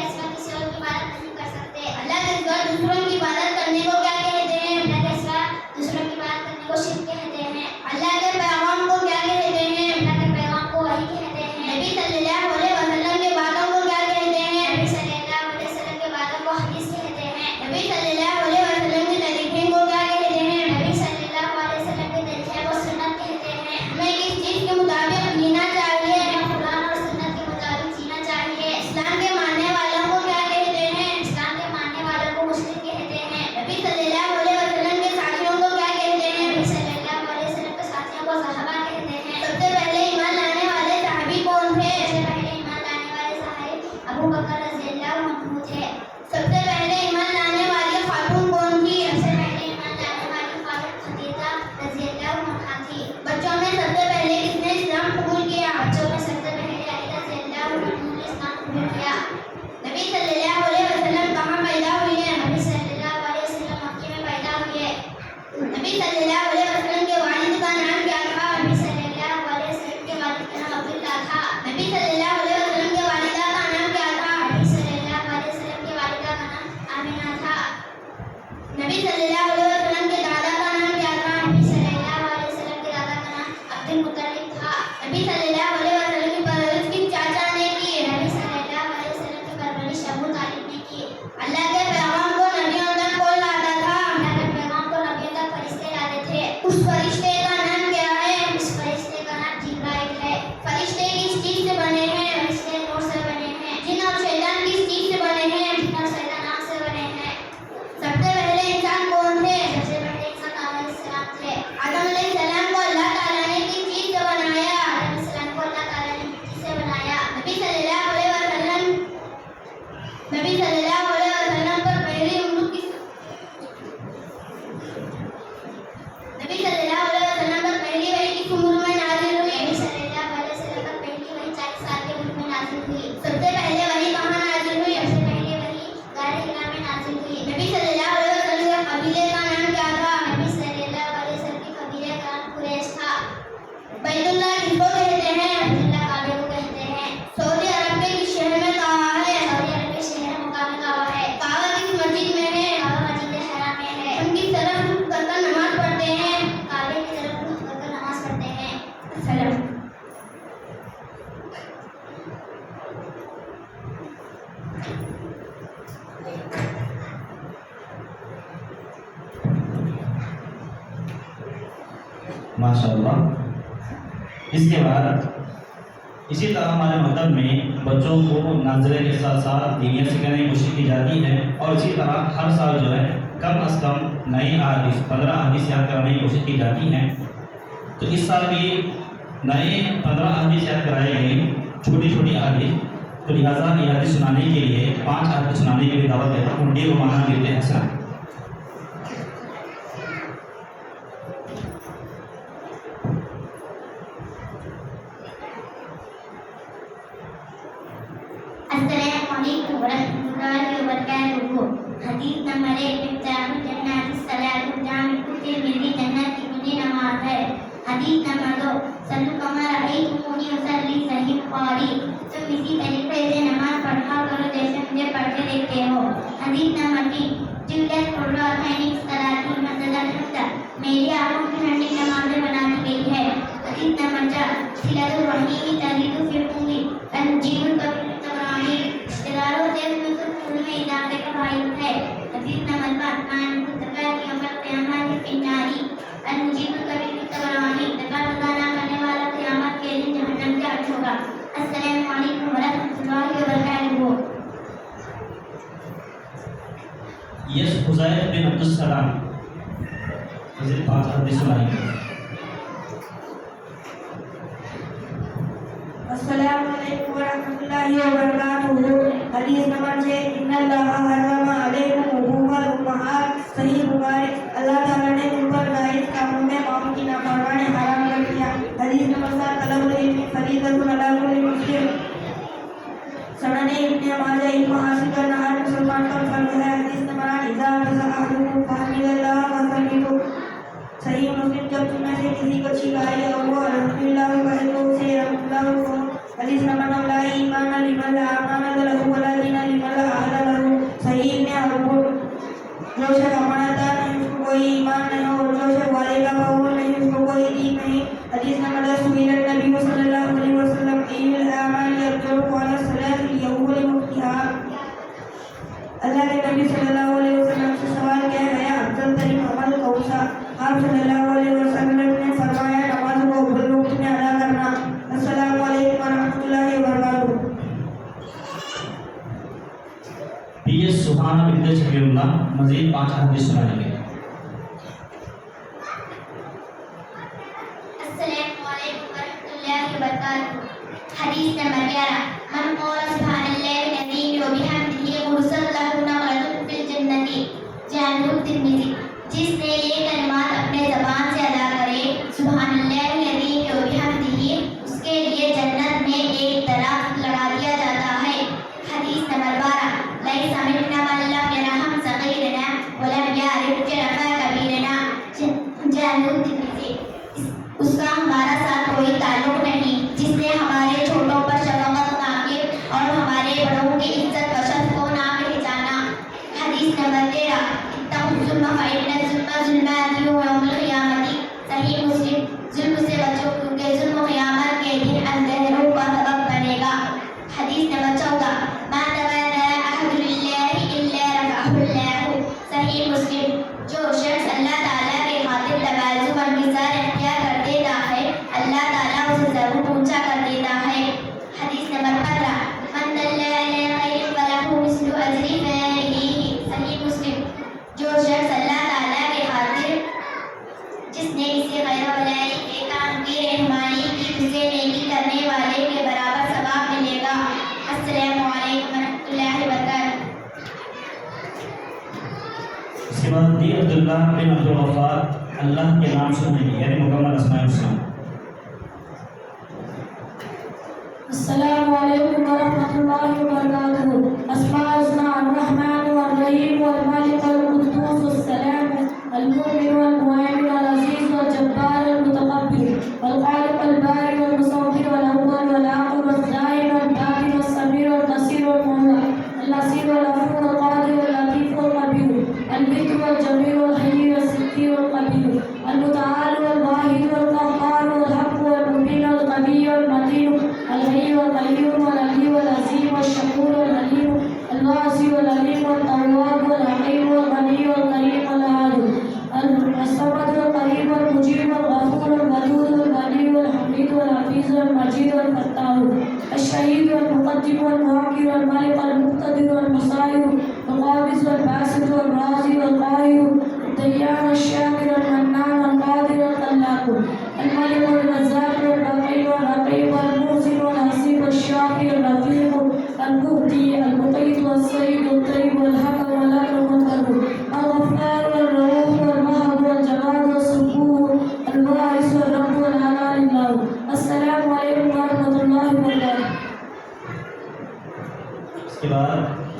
کے سوا دوسروں کی عبادت کرنے کو کیا کہتے ہیں؟ اللہ کے پیغام کو کیا کہتے ہیں؟ نبی صلی اللہ علیہ وسلم کے باتوں کو کیا کہتے ہیں؟ نبی صلی اللہ علیہ وسلم کے طریقے کو کیا کہتے ہیں؟ ہمیں کس چیز کے مطابق جینا چاہیے؟ اسلام کے ماننے والوں کو کیا کہتے ہیں؟ نبی صلی اللہ علیہ وسلم کے ساتھیوں کو کیا کہتے ہیں؟ سب سے پہلے ایمان لانے والے صحابی کون تھے؟ ابو بکر رضی اللہ عنہ تھے. سب سے پہلے ایمان لانے والی خاتون کون تھی؟ سب سے پہلے ایمان لانے والی خاتون خدیجہ رضی اللہ عنہا تھی. بچوں میں سب سے پہلے کس نے اسلام قبول کیا؟ بچوں میں سب سے پہلے علی رضی اللہ عنہ نے اسلام قبول کیا. نبی صلی اللہ علیہ وسلم کہاں پیدا ہوئے ہیں؟ نبی صلی اللہ علیہ وسلم مکے میں پیدا ہوئے. نبی صلی اللہ علیہ وسلم کے والد کا نام کیا تھا؟ نبی صلی اللہ علیہ وسلم کے والد کا نام عبداللہ تھا. نبی صلی اللہ علیہ وسلم کے والدہ کا نام کیا تھا؟ نبی صلی اللہ علیہ وسلم کے والدہ کا نام آمینہ تھا. نبی صلی اللہ علیہ وسلم کے دادا کا نام کیا تھا؟ نبی صلی اللہ علیہ وسلم کے دادا کا نام عبد المطلب تھا. نبی صلی اللہ علیہ وسلم کی پرورش کس چاچا نے کی؟ نبی صلی اللہ علیہ وسلم کی پرورش ابو طالب نے کی. اللہ کے پیغام کو نبیوں تک کون لاتا تھا؟ اللہ کے پیغام کو نبیوں تک فرشتے لاتے تھے. اس فرشتے کا نام کیا ہے؟ اس فرشتے کا نام جبرائیل ہے. فرشتے کس چیز سے بنے ہیں؟ فرشتے نور سے بنے ہیں. جن اور شیطان کس چیز سے بنے ہیں؟ جن اور شیطان آگ سے بنے ہیں. سب سے پہلے انسان کون تھے؟ سب سے پہلے انسان آدم علیہ السلام تھے. آدم علیہ السلام کو اللہ تعالیٰ نے کس چیز سے بنایا؟ آدم علیہ السلام کو اللہ تعالیٰ نے مٹی سے بنایا. نبی صلی اللہ علیہ وسلم پر پہلی امر کس نبی صلی اللہ علیہ وسلم پر پہلی وحی کس عمر میں نازل ہوئی؟ نبی صلی اللہ علیہ وسلم پر پہلی وحی 40 سال کے عمر میں نازل ہوئی. سب سے پہلے وحی کہاں نازل ہوئی؟ سب سے پہلی وحی غار حرا میں نازل ہوئی. نبی صلی اللہ علیہ وسلم کے قبیلے کا نام کیا تھا؟ نبی صلی اللہ علیہ وسلم کے قبیلے کا نام قریش تھا. بیت اللہ کس کو کہتے ہیں؟ بیت اللہ کعبے کو کہتے ہیں. سعودی عرب کے کس شہر میں کہاں ہے؟ سعودی عرب کے شہر مکہ میں کعبہ ہے. کعبہ کس مسجد میں ہے؟ کعبہ مسجد حرام میں ہے. ہم کس طرف رخ کر کر نماز پڑھتے ہیں؟ کعبے کی طرف رخ کر کر نماز پڑھتے ہیں. السلام. ماشاء اللہ. اس کے بعد اسی طرح ہمارے مکتب میں بچوں کو ناظرے کے ساتھ ساتھ دینیت سکھانے کی کوشش کی جاتی ہے اور اسی طرح ہر سال جو ہے کم از کم نئی احادیث 15 احادیث یاد کرانے کی کوشش کی جاتی ہے. تو اس سال بھی نئے 15 احادیث یاد کرائی گئی، چھوٹی چھوٹی احادیث. تو لہٰذا یہ حدیث سنانے کے لیے 5 حدیث سنانے کے لیے دعوت دیتا ہوں. ڈی کو مانا دیتے ہیں حسن. Assalamualaikum warahmatullahi wabarakatuh. حدیث نمبر 1 جامع جنات الصلاۃ جامع ترمذی جنت کی بنی نماز ہے. حدیث نمبر 2 صلو کما رأیتمونی اصلی صحیح بخاری. تم اسی طریقے سے نماز پڑھا کرو جیسے مجھے پڑھتے دیکھتے ہو. حدیث نمبر 3 جلت قرۃ عین الصلاۃ مسجد الحمد میری آنکھوں کی ٹھنڈی نمازیں بنا دی گئی ہے. حدیث نمبر 4 صلۃ الرحیم تزید فی العمر تنجیل القبر تبرانی رشتےداروں سے میں اضافے کا باعث ہے. حدیث نمبر 5 مان متقی یوم القیامت فی النار المجیب الکبیر تبرانی زکات ادا نہ کرنے والا قیامت کے دن جہنم کے حق ہوگا. السلام علیکم ورحمۃ اللہ وبرکاتہ. یس حذیفہ بن عبد السلام حضرت 5 حدیث سنائیں گے. السلام علیکم ورحمۃ اللہ وبرکاتہ. حدیث نمبر 6 ان اللہ حرم علیکم لحوم الامہات صحیح بخاری. اللہ تعالیٰ نے تم پر جائز کاموں میں ماؤں کی نافرمانی حرام کر دیا. حدیث نمبر 7 طلب العلم فریضۃ علی کل مسلم. سنن ابن ماجہ علم حاصل کرنا ہر مسلمان پر فرض ہے. حدیث نمبر 8 اذا نزع احدکم فحمد اللہ وسلموا. صحیح مسلم جب تم میں سے کسی کو چھینک آئی اور وہ الحمدللہ کہے تو اسے الحمدللہ کو. حدیث نمبر 9 لا ایمان لمن لا امانۃ له ولا دین لمن لا عہد له. صحیح ابن حبان جو شخص امانت دار نہیں اس کو کوئی ایمان نہیں اور جو شخص وعدے کا پابند نہیں اس کو کوئی دین نہیں. حدیث نمبر 10 سئل النبی صلی اللہ علیہ وسلم ای الاعمال یرجع علی الصلاۃ الاول وقتها. اللہ کے نبی صلی اللہ علیہ وسلم سے سوال کیا گیا افضل ترین عمل کون سا. آپ صلی اللہ علیہ وسلم نے فرمایا نماز کو اول وقت میں ادا کرنا. السلام علیکم ورحمۃ اللہ وبرکاتہ. پی ایس سبحانہ بنت شفیع اللہ مزید 5 حدیث سنائیں گے. السلام علیکم ورحمۃ اللہ وبرکاتہ. حدیث نمبر 11 من قال سبحان اللہ العظیم وبحمدہ مرسل لہ نخلۃ فی الجنۃ جامع ترمذی. جس نے یہ کلمات اپنے زبان سے ادا کرے سبحان اللہ العظیم وبحمدہ اس کے لیے جنت میں ایک درخت لگا دیا جاتا ہے. حدیث نمبر 12 لیس منا من لم یرحم صغیرنا ولم یعرف شرف کبیرنا جامع ترمذی. اس کا ہمارا ساتھ کوئی تعلق نہیں جس نے ہمارے چھوٹوں پر شفقت نہ کی اور ہمارے بڑوں کی عزت و شرف کو نہ پہچانا. حدیث نمبر 13 اتقوا الظلم فإن الظلم ظلمات یوم القیامۃ. صحیح مسلم ظلم سے بچو کیونکہ ظلم قیامت کے دن اندھیروں کا سبب بنے گا. حدیث نمبر 14 ما تواضع احد للہ الا رفعہ اللہ. صحیح مسلم جو شخص اللہ تعالیٰ کے خاطر تواضع اور انکسار اختیار کر دیتا ہے اللہ تعالیٰ اسے ضرور اونچا کر دیتا ہے. حدیث نمبر 15 من دل علی خیر فلہ مثل اجر فاعلہ. صحیح مسلم جو شخص اللہ تعالیٰ کے خاطر جس نے کسی خیر و بھلائی کے کام کی رہنمائی کی اسے نیکی کرنے والے کے برابر ثواب ملے گا. السلام علیکم ورحمۃ اللہ وبرکاتہ. اس کے بعد دی عبداللہ بن عبدالغفار اللہ کے نام سنیں گے یعنی مکمل اسماء الحسنى. السلام علیکم ورحمۃ اللہ وبرکاتہ. اسماء الحسنى الرحمن والرحیم والمالک والقدوس والسلام المؤمن والمهيمن والعزيز والجبار المتكبر والخالق البارئ والمصور والاول والاخر والظاهر والباطن والسميع والبصير والمولى النصير والغفور والقادر واللطيف والخبير البر والجميل والحي والستير والقدير المتعال والواحد والقهار والحق والمبين والقوي والمتين الحي والقيوم والعلي والعظيم والشكور والعليم الواسع والعليم والتواب والحكيم والغني والكريم والعادل الصمد والقريب والمجيب والغفور والودود والغني والحميد والحفيظ والمجيد والفتاح الشهيد والمقدم والمؤخر والملك المقتدر والمصائر القابض والباسط والرازي والقاهر الديان الشاكر المنان القادر الخلاق الملك الرزاق والبقي والرقيب والمحسن والحسيب الشافي الرفيق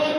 1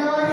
2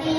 3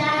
4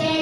6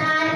7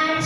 8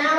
9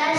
10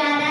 11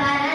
12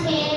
6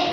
1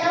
2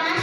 5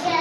6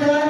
2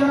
2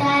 4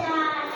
4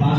5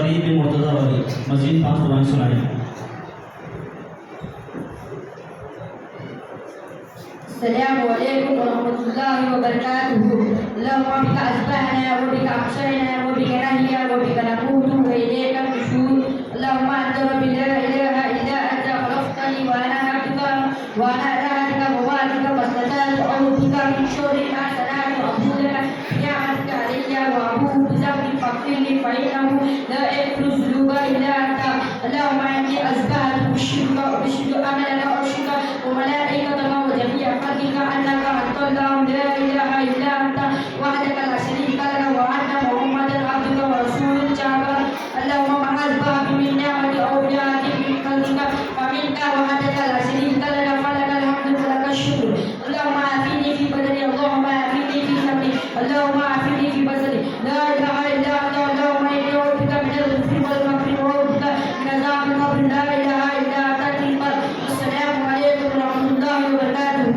فرید بن مرتضی والی مزید 5 دعائیں سنائیں. السلام عليكم ورحمة الله وبركاته. اللهم بك أصبحنا وبك أمسينا وبك نحيا وبك نموت وإليك النشور. اللهم أنت ربي لا إله إلا أنت خلقتني وأنا عبدك وأنا على عهدك ووعدك ما استطعت أعوذ بك من شر ما صنعت وأبوء لك بنعمتك علي وأبوء بذنبي فاغفر لي فإنه لا يغفر الذنوب إلا أنت. اللهم إني أصبحت أشهدك وأشهد أملك وأشهدك وملائكتك وجميع خلقك أنك أنت الله لا إله إلا أنت وحدك لا شريك لك وأن محمدا عبدك ورسولك جابر. اللهم ما أصبح من نعمة أو بنعمة من خلقك فمنك وحدك لا شريك لك فلك الحمد ولك الشكر. اللهم عافني في بدني اللهم عافني في سمعي اللهم عافني في بصري لا إله إلا أنت. اللهم إني أعوذ بك من الخزي والفقر وأعوذ بك من عذاب القبر لا إله إلا أنت. السلام عليكم ورحمة الله وبركاته.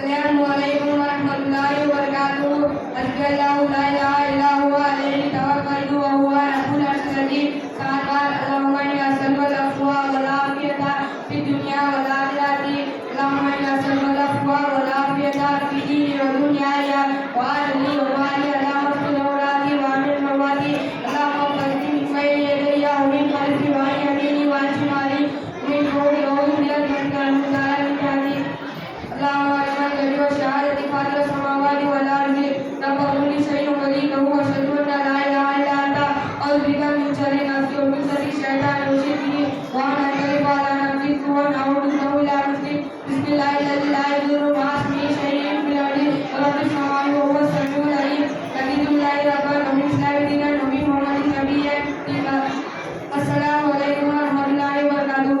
Assalamualaikum warahmatullahi wabarakatuh. Alhamdulillah la ilaha illa huwa alayhi tawakkaltu wa huwa rabbul arshil azim. Sahabat Allahumma inni as'aluka al-afwa wal afiyata fid dunya wal akhirati. Allahumma inni as'aluka al-afwa wal afiyata fid dini wa dunyaya wa ahli wa mali ala mafil awladi wa amil mawati. Allahumma qaddim bayna yadayya wa min khalfi wa an yamini wa an shimali min fawqi wa min al-malik al-mulk. اللهم اجعل لي وشهادة فاطر السماوات والأرض رب كل شيء مليكه وأشهد أن لا إله إلا أنت أعوذ بك من شر نفسي ومن شر الشيطان يوشكني وأنا أتكلم على نفسي وأن أعوذ بك إلى نفسي. بسم الله الذي لا يضر مع اسمه شيء في الأرض ورب السماوات وهو السميع العليم. رضيت بالله ربا وبالإسلام دينا وبمحمد نبيا. السلام عليكم ورحمة الله وبركاته.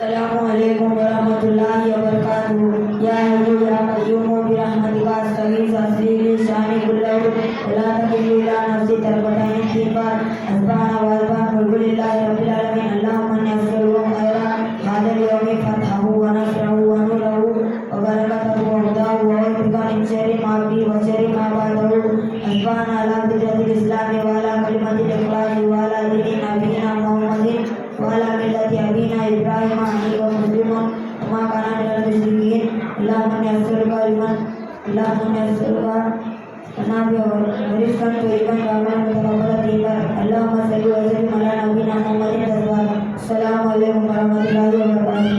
Assalamualaikum warahmatullahi wabarakatuh. Ya hayyu ya qayyum bi rahmatika astaghith asli li shani kullahu wa la takilni ila nafsi tarfatayni tibar asbahana wa asbahana walhamdulillahi rabbil alamin. Allahumma inni as'aluka khayra hadha al-yawmi fathahu wa nasrahu wa nurahu wa barakatahu wa hudahu wa bika min sharri ma fi wa sharri ma ba'dahu. Asbahana ala fitratil islami wa ala kalimatil ikhlasi wa ala dini nabiyina Muhammadin wa ala millati abina Ibrahim hanifa musliman wa ma kana minal musyrikin. Allahumma yassirka liman Allahumma yassirka nabiya wa rizqan thayyiban wa amalan mutaqabbalan. Allahumma salli wa sallim ala nabiyina Muhammadin tasbih. Assalamualaikum warahmatullahi wabarakatuh.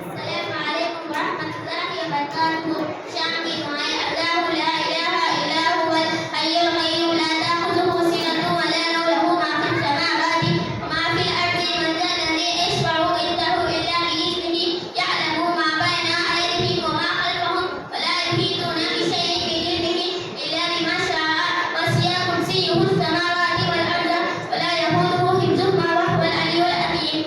السلام عليكم ورحمة الله وبركاته. شام کی دعائیں. اللہ لا الہ الا هو الحي القيوم لا تأخذه سنة ولا نوم له ما في السماوات وما في الأرض من ذا الذي يشفع عنده إلا بإذنه يعلم ما بين أيديهم وما خلفهم ولا يحيطون بشيء من علمه إلا بما شاء وسع كرسيه السماوات والأرض ولا يئوده حفظهما وهو العلي العظيم.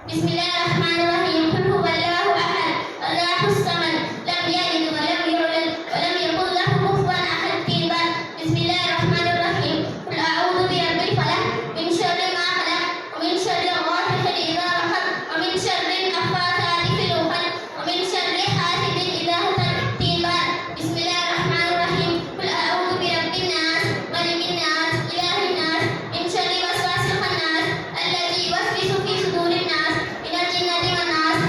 بسم الله الرحمن الرحيم. قل هو الله أحد الله الصمد لم يلد ولم يولد ولم يكن له كفوا أحد. بسم الله الرحمن الرحيم. قل أعوذ برب الفلق من شر ما خلق ومن شر غاسق إذا وقب ومن شر النفاثات في العقد ومن شر حاسد إذا حسد. بسم الله الرحمن الرحيم. قل أعوذ برب الناس ملك الناس إله الناس من شر الوسواس الخناس الذي يوسوس في صدور الناس من الجنة والناس.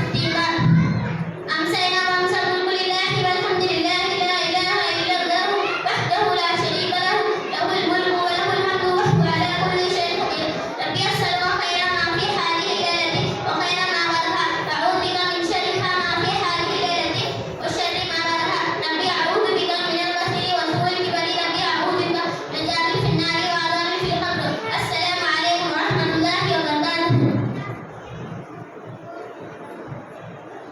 أمسينا وأمسى الملك لله والحمد لله لا إله إلا الله وحده لا شريك له له الملك وله الحمد وهو على كل شيء قدير. ربي أسألك خير ما في هذه الليلة وخير ما بعدها وأعوذ بك من شر ما في هذه الليلة وشر ما بعدها. ربي أعوذ بك من البخل وسوء الكبر. ربي أعوذ بك من عذاب في النار وعذاب في القبر. السلام عليكم ورحمة الله وبركاته.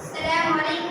السلام عليكم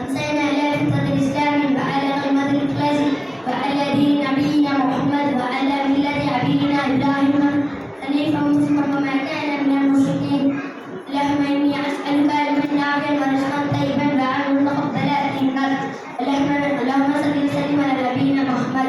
أمسينا على فطرة الإسلام وعلى كلمة الإخلاص وعلى دين نبينا محمد وعلى ملة أبينا إبراهيم حنيفا مسلما وما كان من المشركين. اللهم إني أسألك علما نافعا ورزقا طيبا وعملا متقبلا. اللهم صل وسلم على نبينا محمد.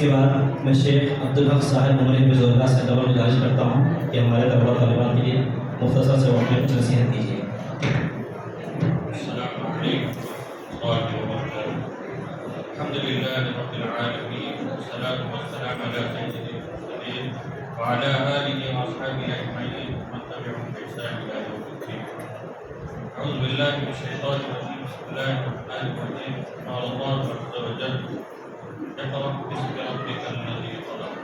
کے بعد میں شیخ عبدالحق صاحب عمر بزرگاہ سے طلبہ گزارش کرتا ہوں کہ ہمارے طلبہ طالبات کے لیے مختصر سے وقت میں نصیحت کیجیے. السلام علیکم ورحمۃ اللہ وبرکاتہ. الحمد للہ رب العالمین والصلاة والسلام علی سید المرسلین وعلی آلہ واصحابہ اجمعین ومن تبعهم بإحسان إلی یوم الدین. اعوذ باللہ من الشیطان الرجیم. بسم اللہ الرحمن الرحیم. قال اللہ عز وجل اقرأ باسم ربک الذی خلق.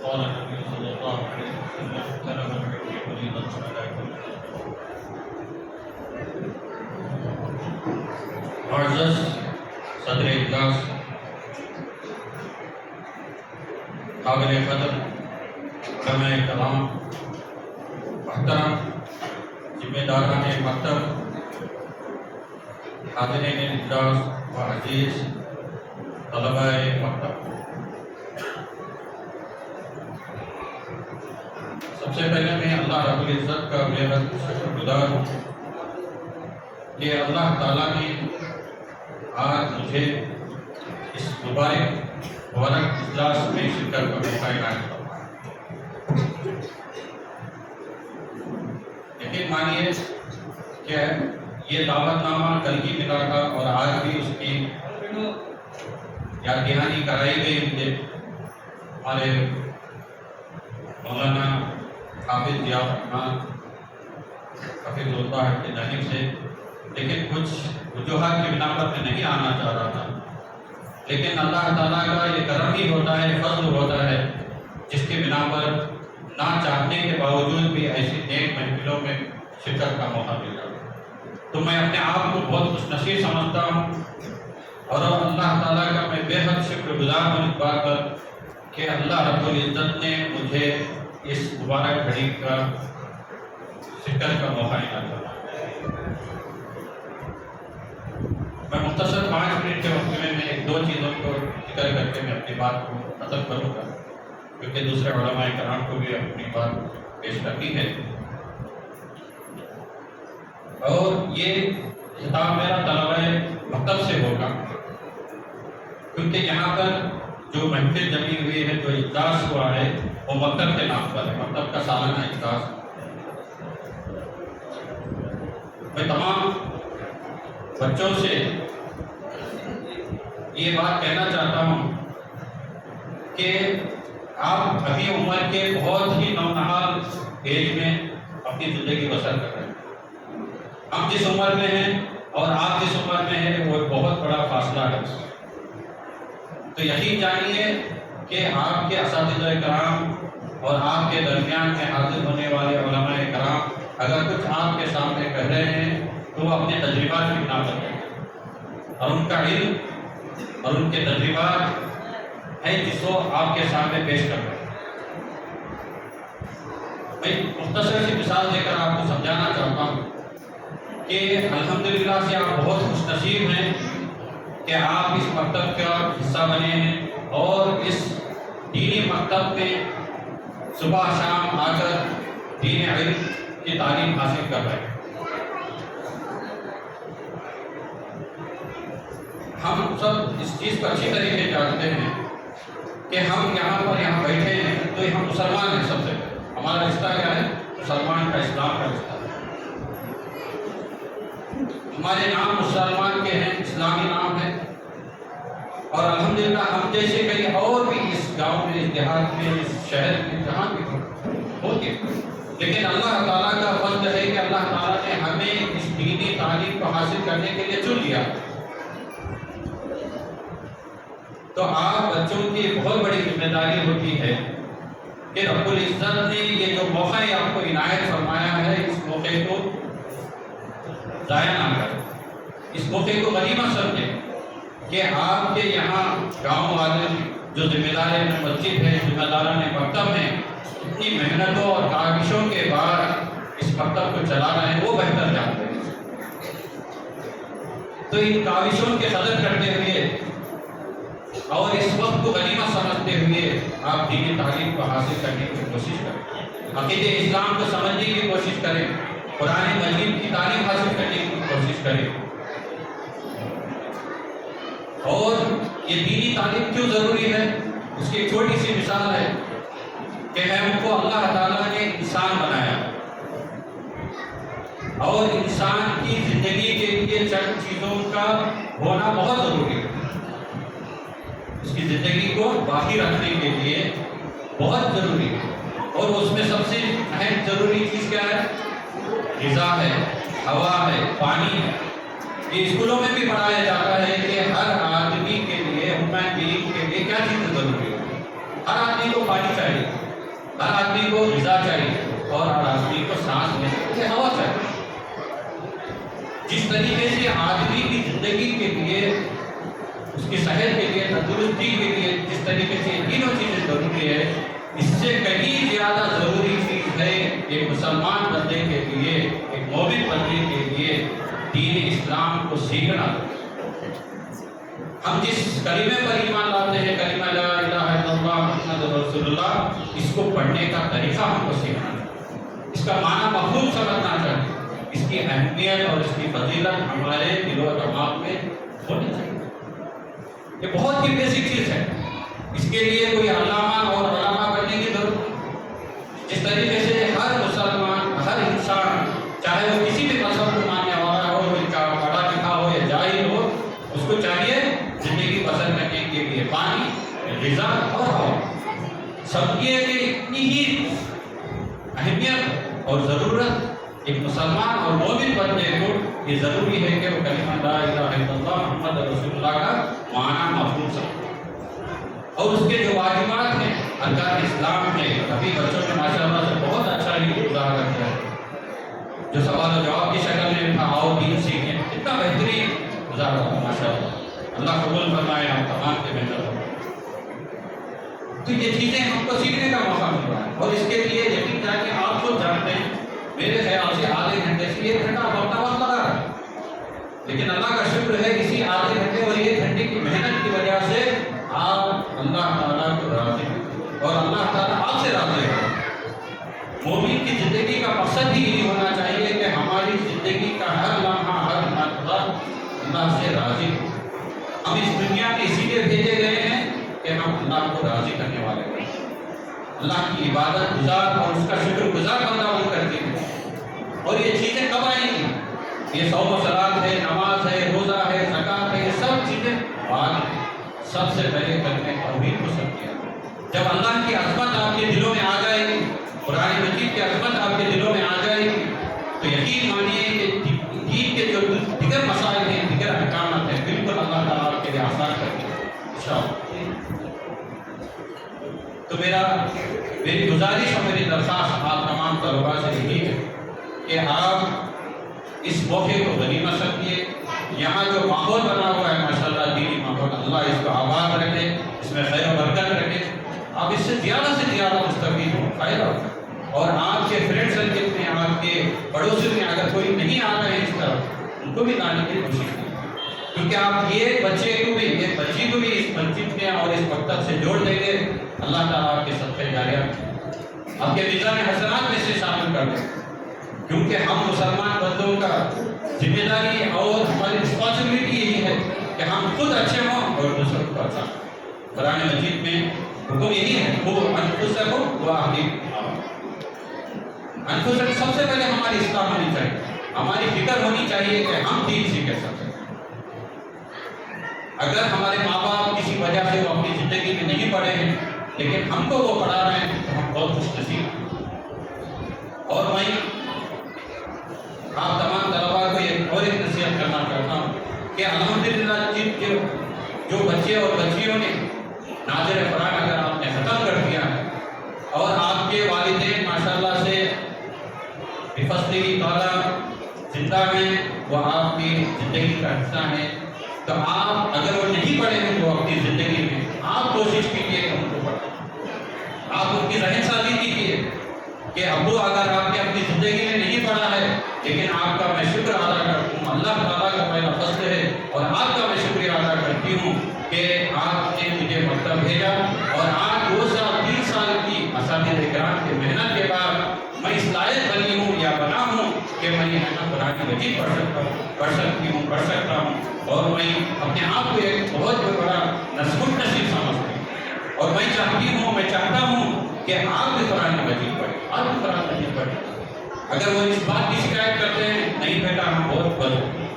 قال النبی صلی اللہ علیہ وسلم طلب العلم فریضۃ علی کل مسلم. معزز صدر اجلاس، قابل قدر علماء کرام، محترم ذمہ داران مکتب، حاضرین اجلاس و عزیز طلباء مکتب، سب سے پہلے میں اللہ رب العزت کا بے حد شکر گزار ہوں کہ اللہ تعالیٰ نے آج مجھے اس مبارک اجلاس میں شرکت کا موقع عنایت فرمایا. یقین مانیے کہ یہ دعوت نامہ کل ہی ملا تھا اور آج بھی اس کی یاد دہانی کرائی گئی مجھے ہمارے مولانا حافظ ضیاء الرحمان حفظ اللہ کی جانب سے، لیکن کچھ وجوہات کی بنا پر میں نہیں آنا چاہ رہا تھا. لیکن اللہ تعالیٰ کا یہ کرم ہی ہوتا ہے، فضل ہوتا ہے، جس کی بنا پر نہ چاہنے کے باوجود بھی ایسی نیک محفلوں میں شرکت کا موقع مل جاتا ہے. تو میں اپنے آپ کو بہت خوش نصیب سمجھتا ہوں اور اللہ تعالیٰ کا میں بے حد شکر گزار ہوں اس بات پر کہ اللہ رب العزت نے مجھے اس مبارک گھڑی کا شرکت کا موقع عنایت فرمایا. میں مختصر 5 منٹ کے وقت میں ایک دو چیزوں کو ذکر کر کے میں اپنی بات کو ختم کروں گا، کیونکہ دوسرے علماء کرام کو بھی اپنی بات پیش کرنی ہے. اور یہ خطاب میرا طلبہ مکتب سے ہوگا، کیونکہ یہاں پر جو محفل جمی ہوئی ہے، جو اجلاس ہوا ہے، وہ مکتب کے نام پر ہے، مکتب کا سالانہ اجلاس. میں تمام بچوں سے یہ بات کہنا چاہتا ہوں کہ آپ ابھی عمر کے بہت ہی نونہال ایج میں اپنی زندگی بسر کر رہے ہیں. ہم جس عمر میں ہیں اور آپ جس عمر میں ہیں وہ ایک بہت بڑا فاصلہ ہے. تو یقین جانیے کہ آپ کے اساتذہ کرام اور آپ کے درمیان میں حاضر ہونے والے علماء کرام اگر کچھ آپ کے سامنے کہہ رہے ہیں تو وہ اپنے تجربات کی بنا پر کہتے ہیں، اور ان کا علم اور ان کے تجربات ہیں جس کو آپ کے سامنے پیش کر رہے ہیں. میں مختصر سی مثال دے کر آپ کو سمجھانا چاہتا ہوں کہ الحمدللہ سے آپ بہت خوش نصیب ہیں کہ آپ اس مکتب کا حصہ بنے ہیں اور اس دینی مکتب میں صبح شام آ کر دین علم کی تعلیم حاصل کر رہے ہیں. ہم سب اس چیز کو اچھی طریقے سے جانتے ہیں کہ ہم یہاں بیٹھے ہیں تو ہم مسلمان ہیں. سب سے ہمارا رشتہ کیا ہے؟ مسلمان کا، اسلام کا رشتہ ہے. ہمارے نام مسلمان کے ہیں، اسلامی نام ہے، اور الحمدللہ ہم جیسے کئی اور بھی اس گاؤں میں، اس دیہات میں، اس شہر میں جہاں بھی ہوتے ہیں، لیکن اللہ تعالیٰ کا فضل ہے کہ اللہ تعالیٰ نے ہمیں اس دینی تعلیم کو حاصل کرنے کے لیے چن لیا. تو آپ بچوں کی بہت بڑی ذمہ داری ہوتی ہے کہ رب العزت نے یہ جو موقع آپ کو عنایت فرمایا ہے، اس موقع کو ضائع نہ کریں، اس موقع کو غنیمت سمجھیں کہ آپ کے یہاں گاؤں والے جو ذمہ داران مسجد ہے، ذمہ داران مکتب ہیں، اتنی محنتوں اور کاوشوں کے بعد اس مکتب کو چلا رہے ہیں، وہ بہتر جانتے ہیں. تو ان کاوشوں کی قدر کرتے ہوئے اور اس وقت کو غنیمت سمجھتے ہوئے آپ دینی تعلیم کو حاصل کرنے کی کوشش کریں، عقیدہ اسلام کو سمجھنے کی کوشش کریں، قرآن مجید کی تعلیم حاصل کرنے کی کوشش کریں. اور یہ دینی تعلیم کیوں ضروری ہے؟ اس کی ایک چھوٹی سی مثال ہے کہ ہم کو اللہ تعالیٰ نے انسان بنایا اور انسان کی زندگی کے لیے چند چیزوں کا ہونا بہت ضروری ہے. اس کی زندگی کو باقی رکھنے کے لیے بہت ضروری ہے. اور اس میں سب سے اہم ضروری چیز کیا ہے؟ غذا ہے، ہوا ہے، پانی ہے. یہ اسکولوں میں بھی پڑھایا جاتا ہے کہ ہر آدمی کے لیے، ہیومن بینگ کے لیے کیا چیز ضروری ہے. ہر آدمی کو پانی چاہیے، ہر آدمی کو غذا چاہیے اور ہر آدمی کو سانس لینے کے لیے ہوا چاہیے. جس طریقے سے آدمی کی زندگی کے لیے، اس کی صحت کے لیے، تندرستی کے لیے جس طریقے سے یہ تینوں چیزیں ضروری ہے، اس سے کہیں زیادہ ضروری چیز ہے ایک مسلمان بندے کے لیے، ایک مومن بندے کے لیے دین اسلام کو سیکھنا. ہم جس کلمے پر ایمان لاتے ہیں، کلمہ لا الہ الا اللہ محمد رسول اللہ، اس کو پڑھنے کا طریقہ ہم کو سیکھنا ہے، اس کا معنی مفہوم سمجھنا چاہیے، اس کی اہمیت اور اس کی فضیلت ہمارے دل و دماغ میں ہونی چاہیے. یہ بہت ہی بیسک چیز ہے. اس کے لیے کوئی علامہ اور علامہ کرنے کی ضرورت نہیں. جس طریقے سے ہر مسلمان، ہر انسان، چاہے وہ کسی بھی مذہب کو ماننے والا ہو، پڑھا لکھا ہو یا جاہل ہو، اس کو چاہیے زندگی بسر کرنے کے لیے پانی، غذا اور ہوا. سب کی اتنی ہی اہمیت اور ضرورت ایک مسلمان اور مومن بندے کو یہ ضروری ہے کہ وہ کلمہ لا الہ الا اللہ محمد رسول اللہ کا معنی مفہوم سمجھے. اور اس کے جو واجبات ہیں، ارکان اسلام ہیں، ابھی بچوں نے ماشاءاللہ سے بہت اچھا ہی مظاہرہ کیا ہے، جو سوال و جواب کی شکل میں تھا، آؤ دین سیکھیں، اتنا بہترین مظاہرہ تھا ماشاءاللہ. اللہ قبول فرمائے ہم تمام کے بہتر ہو. تو یہ چیزیں ہم کو سیکھنے کا موقع مل رہا ہے. اور اس کے لیے یقین جائے کہ آپ کو جانتے ہیں، میرے خیال سے آدھے گھنٹے سے 1 گھنٹہ اپنا وقت لگا رہا ہے، لیکن اللہ کا شکر ہے اسی آدھے گھنٹے اور 1 گھنٹے کی محنت کی وجہ سے آپ اللہ تعالیٰ کو راضی ہیں اور اللہ تعالیٰ آپ سے راضی ہے. مومن کی زندگی کا مقصد ہی یہی ہونا چاہیے کہ ہماری زندگی کا ہر لمحہ، ہر مرتبہ اللہ سے راضی ہو. ہم اس دنیا میں اسی لیے بھیجے گئے ہیں کہ ہم اللہ کو راضی کرنے والے ہیں، اللہ کی عبادت گزار اور اس کا شکر گزار بندہ بن کرتے ہیں. اور یہ چیزیں کب آئیں گی؟ یہ صوم و صلاۃ ہے، نماز ہے، روزہ ہے، زکوٰۃ ہے، یہ سب چیزیں بعد میں. سب سے پہلے کلمہ توحید کو سب کیا. جب اللہ کی عظمت آپ کے دلوں میں آ جائے گی، قرآن مجید کی عظمت آپ کے دلوں میں آ جائے گی، تو یقین مانیے کہ دین کے جو دیگر مسائل ہیں، دیگر احکامات ہیں، بالکل اللہ تعالیٰ آپ کے لیے آسان کر دیں انشاءاللہ. تو میری گزارش اور میری درخواست آپ تمام طلباء سے یہی ہے کہ آپ اس موقع کو غنیمت سمجھیے. یہاں جو ماحول بنا ہوا ہے ماشاءاللہ دینی ماحول، اللہ اس کو آباد رکھے، اس میں خیر و برکت رکھے. آپ اس سے زیادہ مستفید ہوں، فائدہ ہو. اور آپ کے فرینڈ سرکل میں، آپ کے پڑوسی میں اگر کوئی نہیں آ رہے ہیں اس طرف، ان کو بھی لانے کی کوشش کریں، کیونکہ آپ یہ بچے کو بھی، یہ بچی کو بھی اس مسجد میں اور اس مکتب سے جوڑ دیں گے. اللہ تعالیٰ آپ کے صدقے جاریہ آپ کے میزان حسنات میں سے شامل کر دیں. کیونکہ ہم مسلمان بندوں کا ذمہ داری اور ہماری رسپانسبلٹی یہی ہے کہ ہم خود اچھے ہوں اور دوسروں کو اچھا. قرآن مجید میں حکم یہی ہے، وہ انفسکم واہلیکم. انفسکم سب سے پہلے ہماری اصلاح ہونی چاہیے، ہماری فکر ہونی چاہیے کہ ہم دین سیکھیں. سب سے اگر ہمارے ماں باپ کسی وجہ سے وہ اپنی زندگی میں نہیں پڑھے ہیں لیکن ہم کو وہ پڑھا رہے ہیں تو ہم بہت خوش نصیب ہیں. اور میں آپ تمام طلباء کو ایک نصیحت کرنا چاہتا ہوں کہ الحمدللہ جو بچے اور بچیوں نے ناظر قرآن اگر آپ نے ختم کر دیا ہے اور آپ کے والدین ماشاءاللہ سے بفضلہ تعالیٰ زندہ ہیں، وہ آپ کی زندگی کا حصہ ہیں، تو آپ اگر وہ نہیں پڑھے ہیں تو اپنی زندگی میں آپ کوشش کیجیے کہ ان کو پڑھیں. آپ ان کی ذہن سازی کیجیے کہ ابو اگر آپ نے اپنی زندگی میں نہیں پڑھا ہے لیکن آپ کا میں شکر ادا کرتا ہوں، اللہ تعالیٰ کا میرا فضل ہے اور آپ کا میں شکریہ ادا کرتی ہوں کہ آپ نے مجھے مکتب بھیجا اور آج 2 سال 3 سال کی اساتذہ کرام کی محنت کے بعد میں اس لائق بنی ہوں یا بنا ہوں کہ کہ میں ہے نا قرآن مجید پڑھ سکتا ہوں اور میں اپنے آپ کو ایک بہت بڑا نصیب سمجھتا ہوں اور میں چاہتا ہوں کہ آپ بھی قرآن مجید پڑھیں، آپ بھی قرآن مجید پڑھیں۔ اگر وہ اس بات کی شکایت کرتے ہیں نہیں بیٹا ہم بہت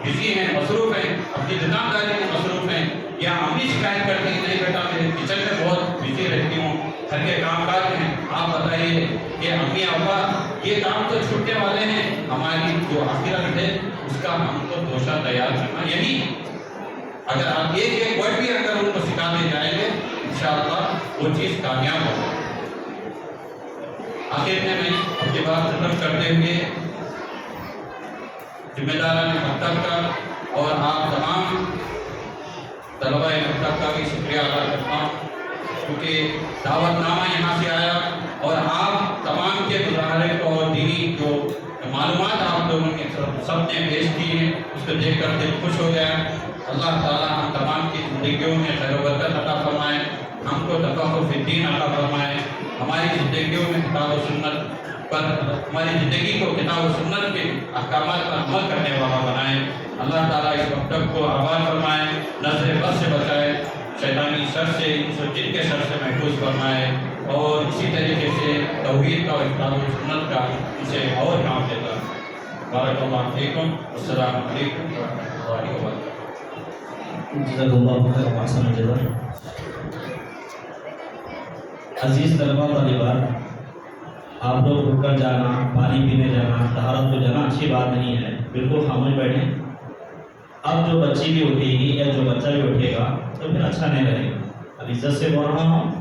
بزی ہیں، مصروف ہیں، اپنی دکانداری میں مصروف ہیں، یا ہم بھی شکایت کرتے ہیں نہیں بیٹا میں کچن میں بہت بزی رہتی ہوں، گھر کے کام کاج ہیں، آپ بتائیے کہ امی ابا یہ کام تو چھوٹنے والے ہیں، ہماری جو آخرت ہے اس کا ہم کو دوشہ تیار کرنا یہی ہے۔ اگر آپ ایک ورڈ بھی اگر ان کو سکھاتے جائیں گے انشاءاللہ وہ چیز کامیاب ہوگی۔ آخر میں اپنی بات ختم کرتے ہوئے ذمہ داران مکتب کا اور آپ تمام طلبہ مکتب کا بھی شکریہ ادا کرتا ہوں، کیونکہ دعوت نامہ یہاں سے آیا اور آپ تمام کے مظاہرے کو اور دینی جو معلومات آپ لوگوں نے سب نے پیش کی ہیں اس کو دیکھ کر دل خوش ہو گیا۔ اللہ تعالیٰ ہم تمام کی زندگیوں میں خیر و برکت عطا فرمائے، ہم کو تفقہ فی الدین عطا فرمائے، ہماری زندگیوں میں کتاب و سنت پر ہماری زندگی کو کتاب و سنت کے احکامات پر عمل کرنے والا بنائے۔ اللہ تعالیٰ اس مکتب کو آباد فرمائے، نظر بد سے بچائے، شیطانی شر سے جن کے شر سے محفوظ فرمائے، اور اسی طریقے سے توحید کا اور کتاب و سنت کا اسے اور کام دیتا ہے۔ بارک اللہ فیکم، السلام علیکم ورحمۃ اللہ وبرکاتہ۔ جزاک اللہ خیر و احسن الجزاء۔ عزیز طلبہ طالبات، آپ لوگ اٹھ کر جانا، پانی پینے جانا، طہارت کو جانا اچھی بات نہیں ہے، بالکل خاموش بیٹھیں۔ اب جو بچی بھی اٹھے گی یا جو بچہ بھی اٹھے گا تو پھر اچھا نہیں رہے گا۔ اب عزت سے بول رہا ہوں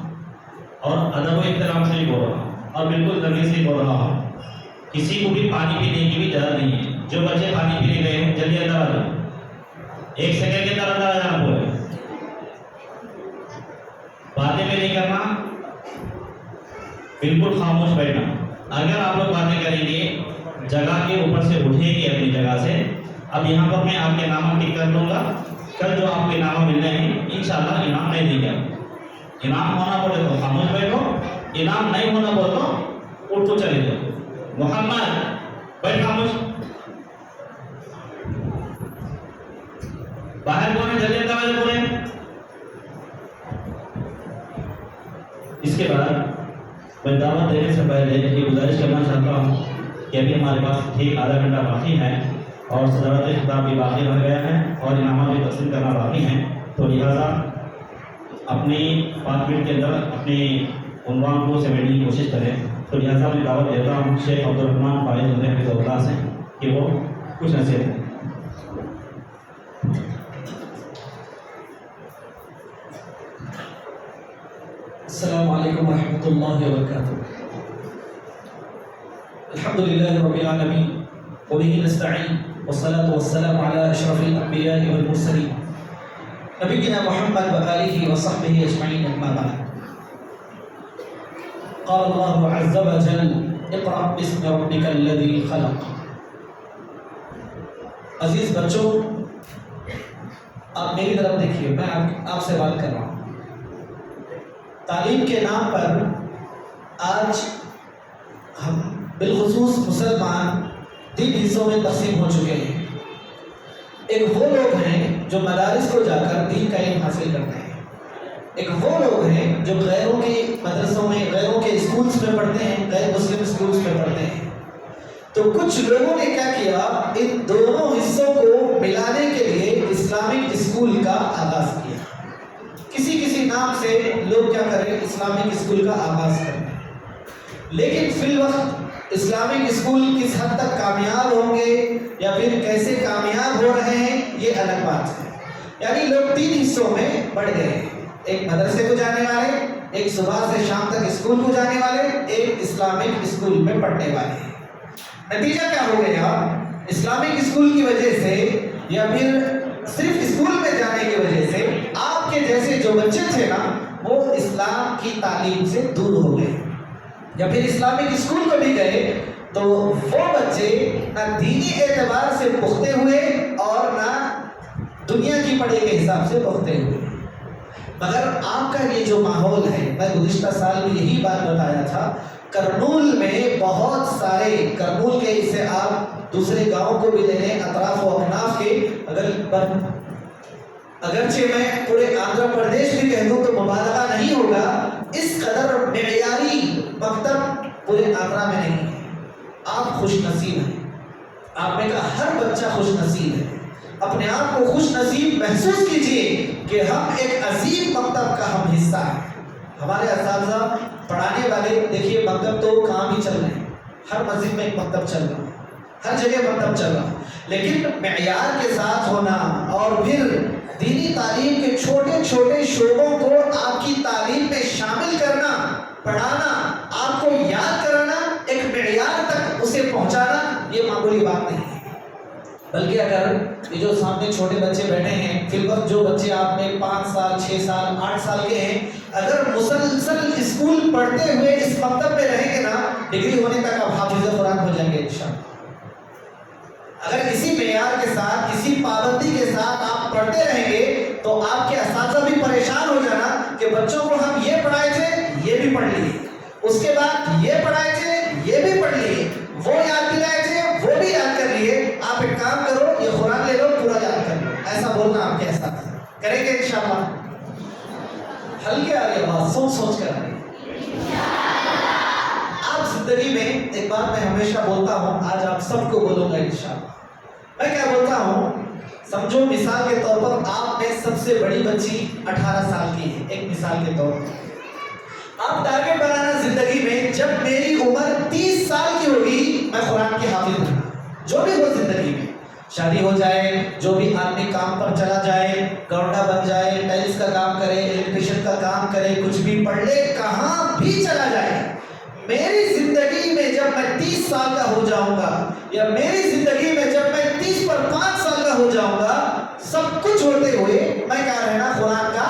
اور ادب و احترام سے بھی بول رہا ہوں اور بالکل نرمی سے بول رہا ہوں، کسی کو بھی پانی پینے کی بھی اجازت نہیں ہے۔ جو بچے پانی پینے گئے ہیں جلدی اندر آ جاؤ، 1 سیکنڈ کے اندر اندر آ جانا پورے، باتیں بھی نہیں کرنا، بالکل خاموش بیٹھنا۔ اگر آپ لوگ باتیں کریں گے جگہ کے اوپر سے اٹھیں گے اپنی جگہ سے، اب یہاں پر میں آپ کے انعامات ٹک کر لوں گا، کل جو آپ کو انعامات ملنے ہیں انشاءاللہ انعام نہیں دیں گے۔ انعام ہونا پڑے تو خاموش بیٹھو، انعام نہیں ہونا پڑے تو اٹھ کو چلے جاؤ۔ محمد بیٹھ خاموش، باہر کون ہے جلدی اندر آ جاؤ پورے۔ اس کے بعد میں دعوت دینے سے پہلے یہ گزارش کرنا چاہتا ہوں کہ ابھی ہمارے پاس ٹھیک آدھا گھنٹہ باقی ہے اور صدارت خطاب بھی باقی رہ گیا ہے اور انعامات بھی تقسیم کرنا باقی ہیں، تو لہٰذا اپنی 5 منٹ کے اندر اپنی عنوان کو سمیٹنے کی کوشش کریں۔ تو لہٰذا میں دعوت دیتا ہوں شیخ عبدالرحمن فائز حفظہ اللہ سے کہ وہ کچھ نصیحت دیں۔ السلام علیکم ورحمۃ اللہ وبرکاتہ۔ الحمد للہ رب العالمین وبہ نستعین والصلاة والسلام علی اشرف الانبیاء والمرسلین نبینا محمد وآلہ وصحبہ اجمعین، اما بعد۔ قال اللہ عز وجل اقرأ باسم ربک الذی خلق۔ عزیز بچوں، آپ میری طرف دیکھیے، میں آپ سے بات کر رہا ہوں۔ تعلیم کے نام پر آج ہم بالخصوص مسلمان 3 حصوں میں تقسیم ہو چکے ہیں۔ ایک وہ لوگ ہیں جو مدارس کو جا کر دین کا علم حاصل کرتے ہیں، ایک وہ لوگ ہیں جو غیروں کے مدرسوں میں، غیروں کے اسکولز میں پڑھتے ہیں، غیر مسلم اسکولز میں پڑھتے ہیں۔ تو کچھ لوگوں نے کیا کیا، ان دونوں حصوں کو ملانے کے لیے اسلامک اسکول کا آغاز کیا۔ کسی نام سے لوگ کیا کریں، اسلامک اسکول کا آغاز کریں، لیکن فی الوقت اسلامک اسکول کس حد تک کامیاب ہوں گے یا پھر کیسے کامیاب ہو رہے ہیں یہ الگ بات ہے۔ یعنی لوگ 3 حصوں میں بڑھ گئے ہیں، ایک مدرسے کو جانے والے، ایک صبح سے شام تک اسکول کو جانے والے، ایک اسلامک اسکول میں پڑھنے والے۔ نتیجہ کیا ہو گیا، اسلامک اسکول کی وجہ سے یا پھر صرف اسکول میں جانے کی وجہ سے آپ کے جیسے جو بچے تھے نا وہ اسلام کی تعلیم سے دور ہو گئے، یا پھر اسلامک اسکول کو بھی گئے تو وہ بچے نہ دینی اعتبار سے پختہ ہوئے اور نہ دنیا کی پڑھائی کے حساب سے پختہ ہوئے۔ مگر آپ کا یہ جو ماحول ہے، میں گزشتہ سال بھی یہی بات بتایا تھا کرنول میں بہت سارے، کرنول کے اسے آپ دوسرے گاؤں کو بھی لے لیں، اطراف و اکناف کے، اگرچہ میں پورے آندھرا پردیش بھی کہہ دوں تو مبالغہ نہیں ہوگا، اس قدر معیاری مکتب پورے آندھرا میں نہیں ہے۔ آپ خوش نصیب ہیں، آپ نے کہا ہر بچہ خوش نصیب ہے، اپنے آپ کو خوش نصیب محسوس کیجئے کہ ہم ایک عظیم مکتب کا ہم حصہ ہیں۔ ہمارے اساتذہ پڑھانے والے، دیکھیے مکتب تو کام ہی چل رہے ہیں، ہر مسجد میں ایک مکتب چل رہا ہے، ہر جگہ مکتب چل رہا ہے، لیکن معیار کے ساتھ ہونا اور پھر دینی تعلیم کے چھوٹے چھوٹے شعبوں کو آپ کی تعلیم میں شامل کرنا، پڑھانا، آپ کو یاد کرانا، ایک معیار تک اسے پہنچانا، یہ معمولی بات نہیں ہے۔ بلکہ اگر یہ جو سامنے چھوٹے بچے بیٹھے ہیں، فی الوقت جو بچے آپ نے 5 سال 6 سال 8 سال کے ہیں، اگر مسلسل اسکول پڑھتے ہوئے اس مکتب میں رہیں گے نا، ڈگری ہونے تک آپ حافظ قرآن ہو جائیں گے انشاءاللہ۔ اگر اسی معیار کے ساتھ، اسی پابندی کے ساتھ آپ پڑھتے رہیں گے تو آپ کے اساتذہ بھی پریشان ہو جانا کہ بچوں کو ہم یہ پڑھائے تھے، یہ بھی پڑھ لیے، اس کے بعد یہ پڑھائے تھے، یہ بھی پڑھ لیے، وہ یاد دلائے تھے، وہ بھی یاد کر لیے، آپ ایک کام کرو، یہ قرآن لے لو، پورا یاد کر لو، ایسا بولنا آپ کے اساتذہ کریں گے انشاءاللہ۔ ہلکے آ رہی آواز، سوچ سوچ کر آ رہی۔ آپ زندگی میں ایک بات میں ہمیشہ بولتا ہوں، آج آپ سب کو بولوں گا انشاءاللہ۔ میں کیا بولتا ہوں، سمجھو مثال کے طور پر آپ میں سب سے بڑی بچی 18 سال کی ہے، ایک مثال کے طور پر آپ ٹارگیٹ بنانا زندگی میں، جب میری عمر 30 سال کی ہوگی میں قرآن کی حافظ بننا، جو بھی ہو زندگی میں، شادی ہو جائے، جو بھی آدمی کام پر چلا جائے، گورنر بن جائے، ٹائلس کا کام کرے، الیکٹریشین کا کام کرے، کچھ بھی پڑھ لے، کہاں بھی چلا جائے، میری زندگی میں جب میں 30 سال کا ہو جاؤں گا، یا میری زندگی میں جب میں 30 پر 5 سال کا ہو جاؤں گا، سب کچھ ہوتے ہوئے میں کیا رہنا، قرآن کا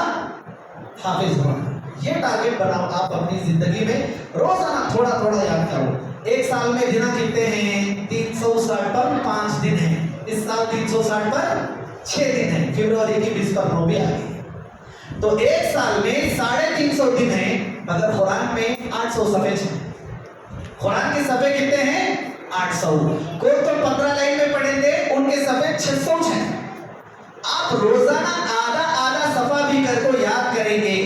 حافظ ہونا۔ یہ ٹارگیٹ بناؤ آپ اپنی زندگی میں، روزانہ تھوڑا تھوڑا یاد کرو۔ ایک سال میں دن کتنے ہیں؟ 360 پر 5 دن ہیں، اس سال 360 پر 6 دن ہیں، فروری کی 20 پر 9 بھی آ گئی، تو ایک سال میں 350 دن ہیں، مگر قرآن میں 800 صفحے ہیں۔ قرآن کے صفحے کتنے ہیں؟ 800۔ کوئی تو 15 لائن میں پڑھیں گے، ان کے صفحے 600 ہیں۔ آپ روزانہ آدھا آدھا صفحہ بھی کر کو یاد کریں گے،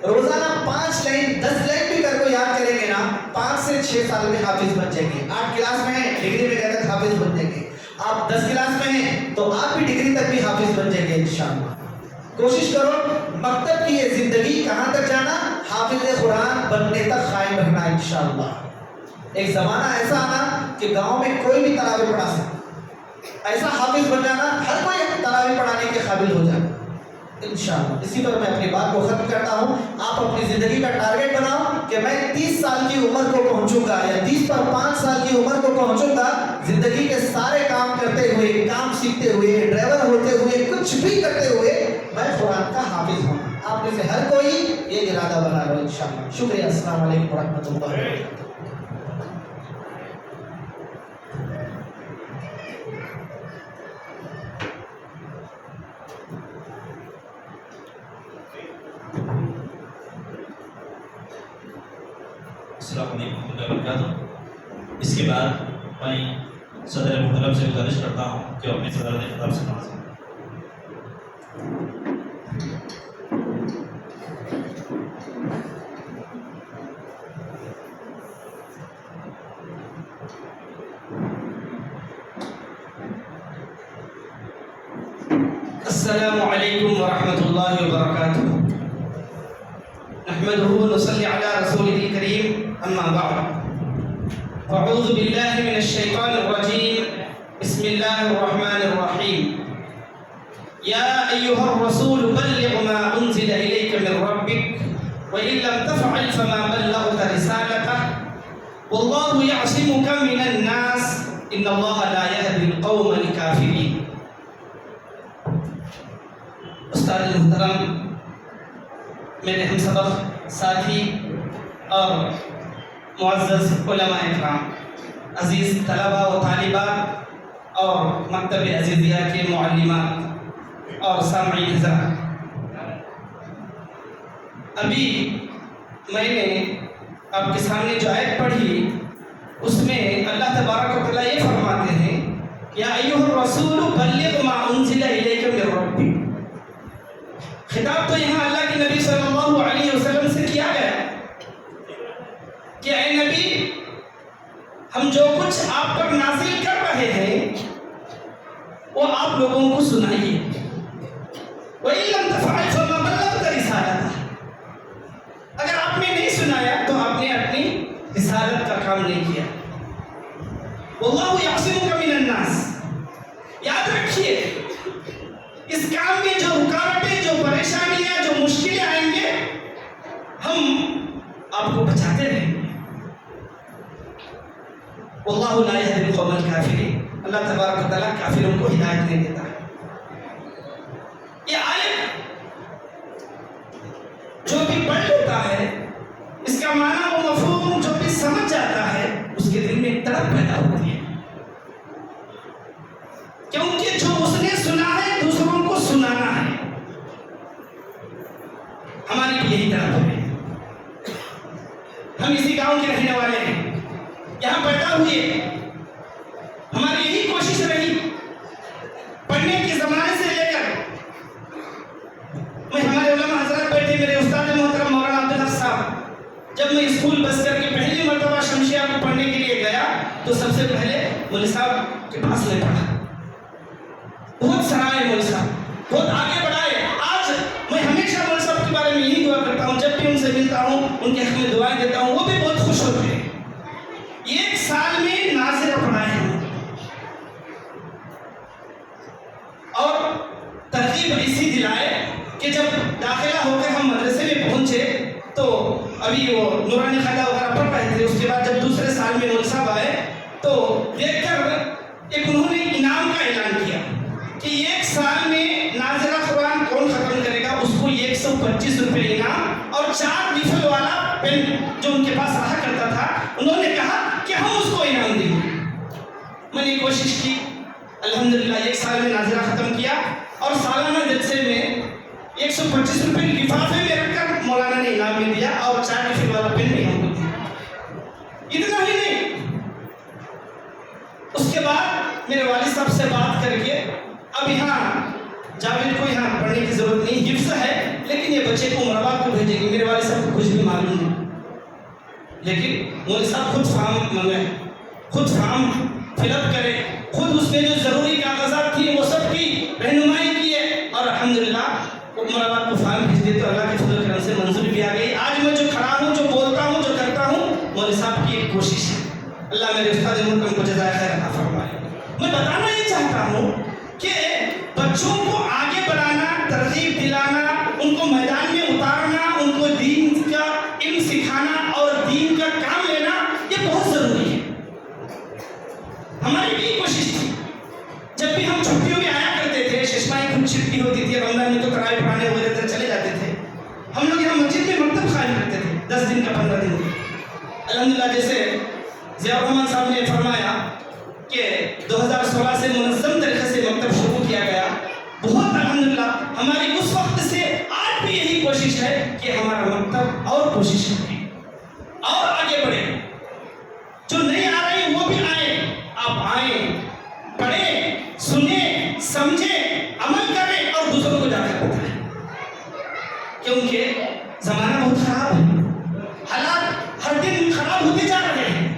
روزانہ 5 لائن 10 لائن بھی کر کو یاد کریں گے نا، 5 سے 6 سال میں حافظ بن جائیں گے۔ 8 کلاس میں ہیں، ڈگری میں کہتے ہیں حافظ بن جائیں گے۔ آپ 10 کلاس میں ہیں تو آپ بھی ڈگری تک بھی حافظ بن جائیں گے انشاءاللہ۔ کوشش کرو مکتب کی یہ زندگی کہاں تک جانا، حافظ قرآن بننے تک قائم رہنا انشاءاللہ۔ ایک زمانہ ایسا آنا کہ گاؤں میں کوئی بھی تراویح پڑھا سکتا، ایسا حافظ بن جانا، ہر کوئی تراویح پڑھانے کے قابل ہو جانا انشاءاللہ۔ اسی پر میں اپنی بات کو ختم کرتا ہوں۔ آپ اپنی زندگی کا ٹارگیٹ بناؤ کہ میں 30 سال کی عمر کو پہنچوں گا، یا 30 پر 5 سال کی عمر کو پہنچوں گا، زندگی کے سارے کام کرتے ہوئے، کام سیکھتے ہوئے، ڈرائیور ہوتے ہوئے، کچھ بھی کرتے ہوئے میں قرآن کا حافظ ہوں۔ آپ میں سے ہر کوئی یہ ارادہ بنا لو انشاءاللہ۔ شکریہ، السلام علیکم ورحمۃ اللہ وبرکاتہ۔ السلام علیکم ورحمۃ اللہ وبرکاتہ۔ اس کے بعد میں صدر محترم سے گزارش کرتا ہوں کہ اپنے صدر خطاب سے نوازیں۔ السلام علیکم ورحمۃ اللہ وبرکاتہ۔ نحمده ونصلي على رسوله الكريم، اما بعد، اعوذ باللہ من الشیطان الرجیم، بسم اللہ الرحمن الرحیم۔ یا ایھا الرسول بلغ ما انزل الیک من ربک وان لم تفعل فما بلغت رسالته واللہ یعصمک من الناس ان اللہ لا یهدی القوم الکافرین۔ استاد محترم، میرے ہم سبق ساتھی اور معزز علماء اکرام، عزیز طلباء و طالبات اور مکتب عزیزیہ کے معلمات اور سامعین حضرات، ابھی میں نے آپ کے سامنے جو آیت پڑھی اس میں اللہ تبارک و تعالیٰ یہ فرماتے ہیں یا ایھا الرسول بلغ ما انزل الیک من ربک۔ خطاب تو یہاں اللہ کے نبی صلی اللہ علیہ وسلم سے کیا گیا کہ اے نبی ہم جو کچھ آپ پر نازل کر رہے ہیں وہ آپ لوگوں کو سنائیے۔ وَإِن لَّمْ تَفْعَلْ فَمَا بَلَّغْتَ رِسَالَتَهُ، اگر آپ نے نہیں سنایا تو آپ نے اپنی رسالت کا کام نہیں کیا۔ وَاللَّهُ يَعْصِمُكَ مِنَ النَّاسِ، یاد رکھیے اس کام میں جو رکاوٹیں، جو پریشانیاں، جو مشکلیں آئیں گے ہم آپ کو بچاتے رہیں گے۔ وَاللَّهُ لَا يَهْدِي الْقَوْمَ الْكَافِرِينَ، اللہ تبارک و تعالیٰ کافروں کو ہدایت نہیں دیتا ہے۔ یہ آیت جو بھی پڑھ لیتا ہے اس کا معنی و مفہوم جو بھی سمجھ جاتا ہے اس کے دل میں ایک تڑپ پیدا ہوتی ہے، کیونکہ جو اس نے سنا ہے دوسروں کو سنانا ہے۔ ہماری بھی یہی طرف ہے، ہم اسی گاؤں کے رہنے والے ہیں، یہاں پیدا ہوئے، ہماری یہی کوشش رہی پڑھنے کے زمانے سے لے کر میں ہمارے علماء حضرات بیٹھے، میرے استاد محترم مولانا عبدالحق صاحب، جب میں اسکول بس کر کے پہلی مرتبہ شمشیہ کو پڑھنے کے لیے گیا تو سب سے پہلے مولوی صاحب کے پاس میں پڑھا، بہت سرائے مولوی صاحب، بہت آگے بڑھائے۔ آج میں ہمیشہ مولوی صاحب کے بارے میں یہی دعا کرتا ہوں، جب بھی ان سے ملتا ہوں ان کے حق میں دعائیں دیتا ہوں، وہ بھی بہت خوش ہوتے ہیں۔ ایک سال میں ناظرہ پڑھائے ہیں اور ترغیب ایسی دلائے کہ جب داخلہ ہو کر ہم مدرسے میں پہنچے تو ابھی وہ نورانی خالہ وغیرہ پڑھ رہے تھے، اس کے بعد جب دوسرے سال میں مولوی صاحب آئے تو دیکھ کر ایک انہوں نے انعام کا اعلان کیا کہ ایک سال میں ناظرہ قرآن کون ختم کرے گا اس کو 125 روپے انعام اور 4 ریفل والا پین جو ان کے پاس رہا کرتا تھا، انہوں نے کہا کہ ہم اس کو انعام دیں گے۔ میں نے کوشش کی، الحمدللہ ایک سال میں ناظرہ ختم کیا اور سالانہ جلسے میں 125 روپے لفافے میں رکھ کر مولانا نے انعام میں دیا اور 4 ریفل والا پین بھی ہم کو دیا۔ اتنا ہی نہیں، اس کے بعد میرے والد صاحب سے بات کر کے اب یہاں جاوید کو یہاں پڑھنے کی ضرورت نہیں، حفظ ہے، لیکن یہ بچے کو مربع کو بھیجیں گے۔ میرے والد صاحب کو کچھ بھی معلوم نہیں، لیکن مولوی صاحب خود فارم منگائے، خود فارم فل اپ کرے، خود اس میں جو ضروری کاغذات تھی وہ سب کی رہنمائی کیے اور الحمدللہ مربع کو فارم بھیج دیے تو اللہ کے فضل و کرم سے منظوری بھی آ گئی۔ آج میں جو کھڑا ہوں، جو بولتا ہوں، جو کرتا ہوں، مولوی صاحب کی ایک کوشش ہے۔ اللہ میرے استاد محترم کو جزائے خیر عطا فرمائے۔ میں بتانا یہ چاہتا ہوں کہ بچوں کو آگے بڑھانا، ترغیب دلانا، ان کو میدان میں اتارنا، ان کو دین کا علم سکھانا اور دین کا کام لینا یہ بہت ضروری ہے۔ ہماری بھی کوشش تھی، جب بھی ہم چھٹیوں میں آیا کرتے تھے، ششمائی خود چھٹی ہوتی تھی، رمضان میں تو تراویح پڑھانے ہو جاتے چلے جاتے تھے، ہم لوگ یہاں مسجد میں مکتب قائم کرتے تھے 10 دن کا 15 دن کا۔ الحمدللہ جیسے ضیاء الرحمن صاحب نے فرمایا کہ 2016 سے منظم طریقے سے مکتب شروع کیا گیا، بہت الحمدللہ ہماری اس وقت سے آج بھی یہی کوشش ہے کہ ہمارا مکتب اور کوشش کرے اور آگے بڑھے، جو نہیں آ رہے وہ بھی آئیں، آپ آئیں، پڑھیں، سنیں، سمجھیں، عمل کریں اور دوسروں کو جا کر بتائیں، کیونکہ زمانہ بہت خراب ہے، حالات ہر دن خراب ہوتے جا رہے ہیں۔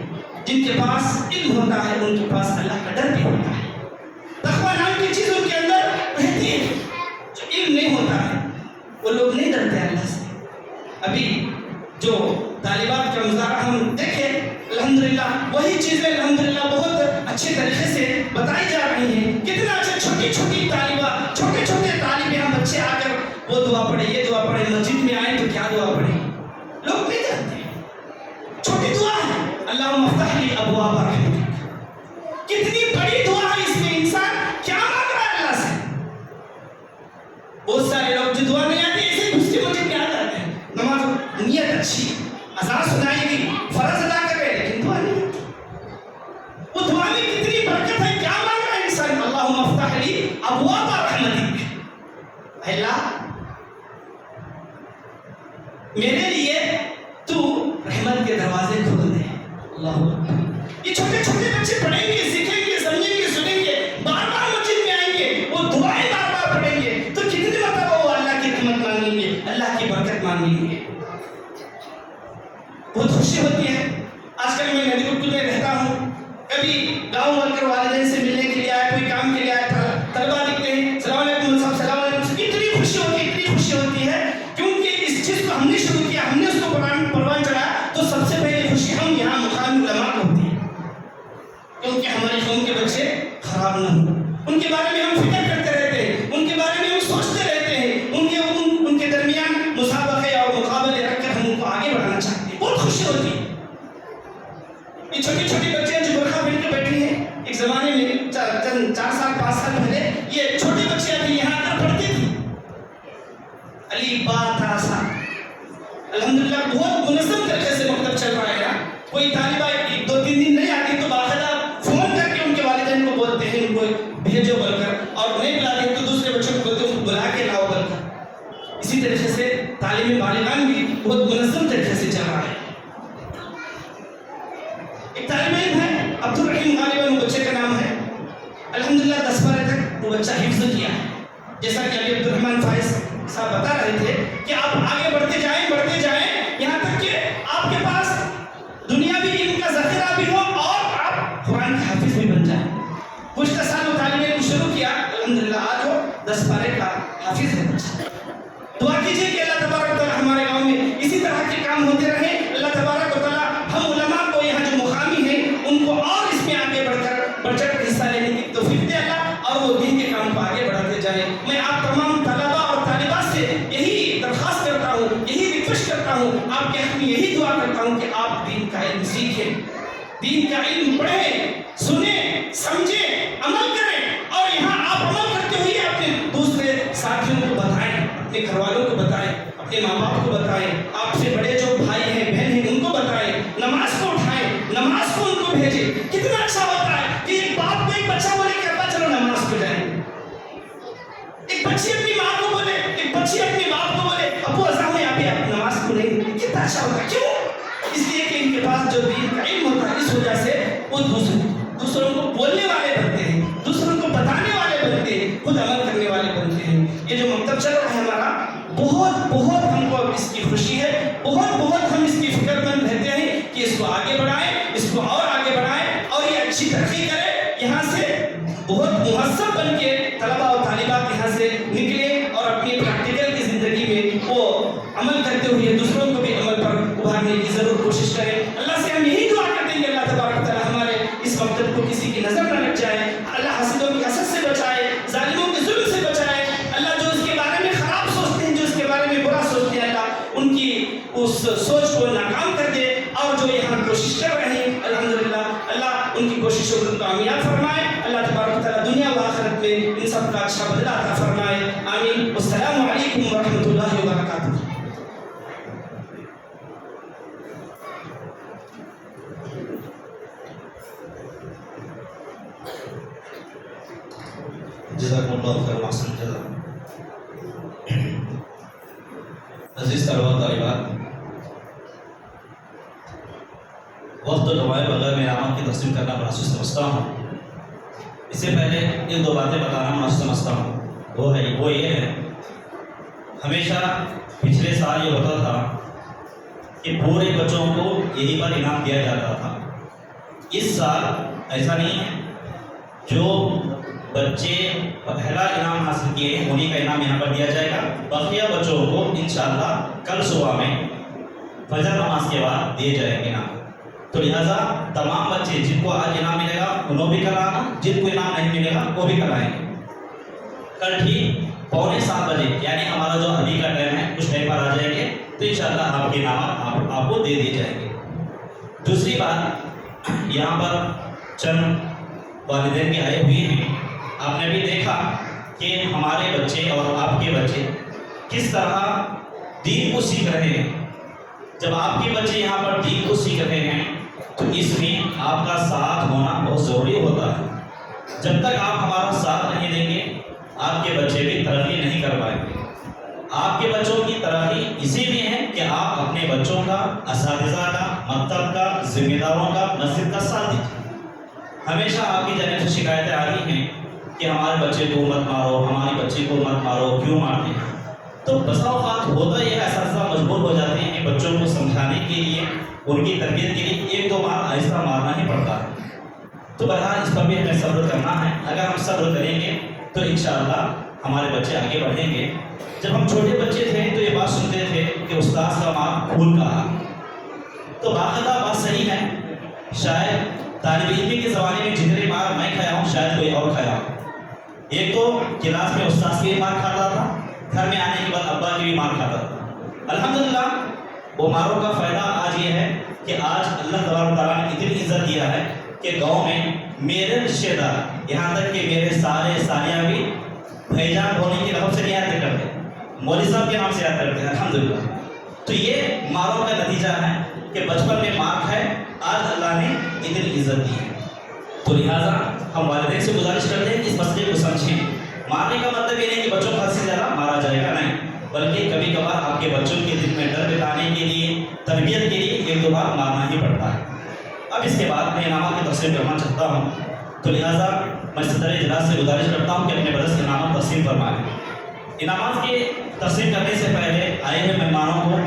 جن کے پاس علم ہوتا ہے ان کے پاس اللہ کا ڈر بھی ہوتا ہے، تقویٰ نام کی چیز ان کے اندر رہتی ہے۔ جو علم نہیں ہوتا ہے وہ لوگ نہیں ڈرتے اللہ سے۔ ابھی جو طالبات کا مظاہرہ ہم دیکھیں، الحمدللہ وہی چیزیں الحمدللہ بہت اچھے طریقے سے بتائی جا رہی ہیں۔ کتنا اچھا، چھوٹی چھوٹی طالبہ، چھوٹے چھوٹے طالب یہاں بچے آ کر وہ دعا پڑھے، یہ دعا پڑھے، مسجد میں آئیں تو کیا دعا پڑھے، لوگ نہیں جانتے۔ چھوٹی دعا ہے، اللہم افتح لی ابواب رحمتک، کتنی بڑی دعا ہے، اس میں انسان کیا مانگ رہا ہے اللہ سے۔ بہت سارے لوگ جو دعا نہیں آتی ایسے گھس کے مسجد میں آ جاتے ہیں، نماز نیت اچھی، اذان سنائے گی، فرض ادا کر رہے، لیکن دعا نہیں آتی۔ وہ دعا میں کتنی برکت ہے، کیا مانگ رہا ہے انسان، اللہم افتح لی ابواب رحمتک، اللہ میرے لیے تو رحمت کے دروازے خوشی ہوتی ہے. آج کل میں ندی گٹو میں رہتا ہوں, کبھی گاؤں ورکر والدین سے ملنے کے لیے آیا, کوئی کام کے لیے آیا, طلبا دکھتے ہیں, السلام علیکم صاحب, السلام علیکم. اتنی خوشی ہوتی ہے کیونکہ اس چیز کو ہم نے شروع کیا, ہم نے اس کو پروان چڑھایا, تو سب سے پہلے خوشی ہم یہاں مقامی علماء کو ہوتی ہے, کیونکہ ہماری قوم کے بچے خراب نہ ہوں. ان کے بارے میں ہم فکر کرتے رہتے ہیں, ان کے بارے میں ہم سوچتے رہتے ہیں, ان کے درمیان مسابقے اور مقابلے رکھ کر ہم ان کو آگے بڑھانا چاہتے ہیں. بہت خوشی ہوتی ہے. یہ چھوٹی چھوٹی بچیاں جو برقع پہن کے بیٹھی ہیں, ایک زمانے میں 4 سال 5 سال پہلے یہ چھوٹی بچیاں بھی یہاں آ کر پڑھتی تھی. علی بات آسا الحمدللہ بہت منظم طریقے سے مکتب چل رہا ہے. کوئی طالبہ 1-2-3 دن نہیں آتی تو باقاعدہ فون کر کے ان کے والدین کو بولتے ہیں ان کو بھیجو بول کر, اور نہیں بلاتے تو دوسرے بچوں کو بولتے ہیں بلا کے لاؤ بول کر. اسی طریقے سے تعلیم بالغان بھی بہت منظم طریقے سے چل رہا ہے. ایک طالب علم ہے عبدالرحیم غالباً وہ بچے کا نام ہے, الحمدللہ 10 پارے تک وہ بچہ حفظ کیا ہے. جیسا کہ ابھی عبدالرحمان فائز صاحب بتا رہے تھے کہ آپ آگے بڑھتے جائیں یہاں تک کہ آپ کے پاس دنیاوی علم کا ذخیرہ بھی ہو اور آپ قرآن کے حافظ بھی بن جائیں. گزشتہ سال وہ طالب علم شروع کیا, الحمدللہ آج وہ 10 پارے کا حافظ ہے. دعا کیجیے کہ اللہ تبارک و تعالیٰ ہمارے گاؤں میں اسی طرح کے کام ہوتے رہیں. اللہ تبارک و تعالیٰ ہم علماء کو یہاں جو مقامی ہیں ان کو اور اس میں آگے بڑھ چڑھ کر حصہ لینے کی توفیق دے اللہ, اور وہ دین کے کام کو آگے بڑھاتے جائیں. میں آپ تمام طلباء اور طالبات سے یہی درخواست کرتا ہوں, یہی ریکویسٹ کرتا ہوں, آپ کے حق میں یہی دعا کرتا ہوں کہ آپ دین کا علم سیکھیں, دین کا علم پڑھیں, سنیں, سمجھیں, عمل کریں, اور یہاں آپ عمل کرتے ہوئے اپنے دوسرے ساتھیوں کو بتائیں, اپنے گھر والوں کو بتائیں, اپنے ماں باپ کو بتائیں, آپ سے بڑے جو بھائی ہیں بہن ہیں ان کو بتائیں, نماز کو اٹھائیں, نماز کو ان کو بھیجیں. کتنا اچھا ہوتا ہے کہ ایک باپ کو ایک بچہ بولے کہ ابا چلو نماز کو جائیں. ایک بچی اپنی ماں کو بولے, ایک بچی اپنے باپ کو بولے ابو اذان ہے ابھی آپ نماز کو نہیں. کتنا اچھا ہوتا ہے. کیوں؟ اس لیے کہ ان کے پاس جو دین کا علم ہوتا ہے, اس وجہ سے وہ دوسروں کو بولنے والے بنتے ہیں, دوسروں کو بتانے والے بنتے ہیں, خود عمل کرنے والے بنتے ہیں. یہ جو مکتب چل رہا ہے ہمارا, بہت ہم کو اس کی خوشی ہے, بہت ہم اس کی فکر مند رہتے ہیں کہ اس کو آگے بڑھائیں, اس کو اور آگے بڑھائیں, اور یہ اچھی ترقی کرے. یہاں سے بہت مہذب بن کے طلباء اور طالبات یہاں سے نکلیں اور اپنی پریکٹیکل کی زندگی میں وہ عمل کرتے ہوئے دوسروں کو بھی عمل پر ابھارنے کی ضرور کوشش کریں. اللہ سے ہم یہی دعا کرتے ہیں کہ اللہ تبارک تعالیٰ ہمارے اس مکتب کو کسی کی نظر نہ لگ جائے, اللہ حسدوں کی حسد سے بچائے, ظالموں کے ظلم سے بچائے. اللہ جو اس کے بارے میں خراب سوچتے ہیں, جو اس کے بارے میں برا سوچتے ہیں, اللہ ان کی اس سوچ کو ناکام کر دے. اور جو یہاں کوشش کر رہے ہیں الحمدللہ اللہ ان کی کوششوں کو کامیاب فرمائے. اللہ تبارک تعالیٰ دنیا و آخرت میں ان سب کا اچھا بدلہ عطا فرمائے. آمین. السلام علیکم ورحمۃ اللہ وبرکاتہ. جزاکم اللہ خیر واحسن جزاک. عزیز طلباء و طالبات, وقت گنوائے بغیر میں انعامات کی تقسیم کرنا مناسب سمجھتا ہوں. اس سے پہلے یہ 2 باتیں بتانا مناسب سمجھتا ہوں. وہ یہ ہے, ہمیشہ پچھلے سال یہ ہوتا تھا کہ پورے بچوں کو یہی پر انعام دیا جاتا تھا. اس سال ایسا نہیں ہے. جو بچے پہلا انعام حاصل کیے ہیں انہیں کا انعام یہاں پر دیا جائے گا. بقیہ بچوں کو انشاءاللہ کل صبح میں فجر نماز کے بعد دیے جائیں گے انعام. تو لہٰذا تمام بچے جن کو آج انعام ملے گا انہوں بھی کل آنا, جن کو انعام نہیں ملے گا وہ بھی کل آئیں گے. کل ٹھیک 6:45 بجے یعنی ہمارا جو ابھی کا ٹائم ہے اس ٹائم پر آ جائیں گے تو انشاءاللہ آپ کے انعامات آپ کو دے دیے جائیں گے. دوسری بات, یہاں پر چند والدین بھی آئے ہوئے ہیں. آپ نے بھی دیکھا کہ ہمارے بچے اور آپ کے بچے کس طرح دین کو سیکھ رہے ہیں. جب آپ کے بچے یہاں پر دین کو سیکھ رہے ہیں تو اس میں آپ کا ساتھ ہونا بہت ضروری ہوتا ہے. جب تک آپ ہمارا ساتھ نہیں دیں گے آپ کے بچے بھی ترقی نہیں کر پائیں گے. آپ کے بچوں کی ترقی اسی میں ہے کہ آپ اپنے بچوں کا, اساتذہ کا, مکتب کا, ذمہ داروں کا, مسجد کا ساتھ دیجیے. ہمیشہ آپ کی جانب سے شکایتیں آ رہی ہیں کہ ہمارے بچے کو مت مارو, ہمارے بچے کو مت مارو, کیوں مارتے ہیں. تو بسا اوقات ہوتا یہ اساتذہ مجبور ہو جاتے ہیں بچوں کو سمجھانے کے لیے، ان کی تربیت کے لیے ایک دو بار آہستہ مارنا ہی پڑتا ہے. تو بہرحال اس پر بھی ہمیں صبر کرنا ہے. اگر ہم صبر کریں گے تو انشاءاللہ ہمارے بچے آگے بڑھیں گے. جب ہم چھوٹے بچے تھے تو یہ بات سنتے تھے کہ استاذ کا مار پھول کہا. تو باقاعدہ بات صحیح ہے. شاید طالب علمی کے زمانے میں جتنے مار میں کھایا ہوں شاید کوئی اور کھایا ہوں. ایک تو کلاس میں استاذ کی بھی مار کھاتا تھا، گھر میں آنے کے بعد ابا کی بھی مار کھاتا تھا. الحمدللہ وہ ماروں کا فائدہ آج یہ ہے کہ آج اللہ تبارک تعالیٰ نے اتنی عزت دیا ہے کہ گاؤں میں میرے رشتے دار، یہاں تک کہ میرے سارے سالیاں بھی بھائی جان ہونے کی لفظ سے نہیں یاد کرتے، مولوی صاحب کے نام سے یاد کرتے ہیں. الحمدللہ. تو یہ ماروں کا نتیجہ ہے کہ بچپن میں مار کھائے، آج اللہ نے اتنی عزت دی ہے. تو لہٰذا ہم والدین سے گزارش کرتے ہیں کہ اس مسئلے کو سمجھیں. مارنے کا مطلب یہ نہیں کہ بچوں کو حد سے زیادہ مارا جائے گا، نہیں، بلکہ کبھی کبھار آپ کے بچوں کے دل میں ڈر بٹھانے کے لیے، تربیت کے لیے ایک دو بار مارنا ہی پڑتا ہے. اب اس کے بعد میں انعامات کی تقسیم کرنا چاہتا ہوں. تو لہٰذا میں صدر اجلاس سے گزارش کرتا ہوں کہ اپنے بدس انعامات تقسیم فرمائیں. انعامات کی تقسیم کرنے سے پہلے آئے ہوئے مہمانوں کو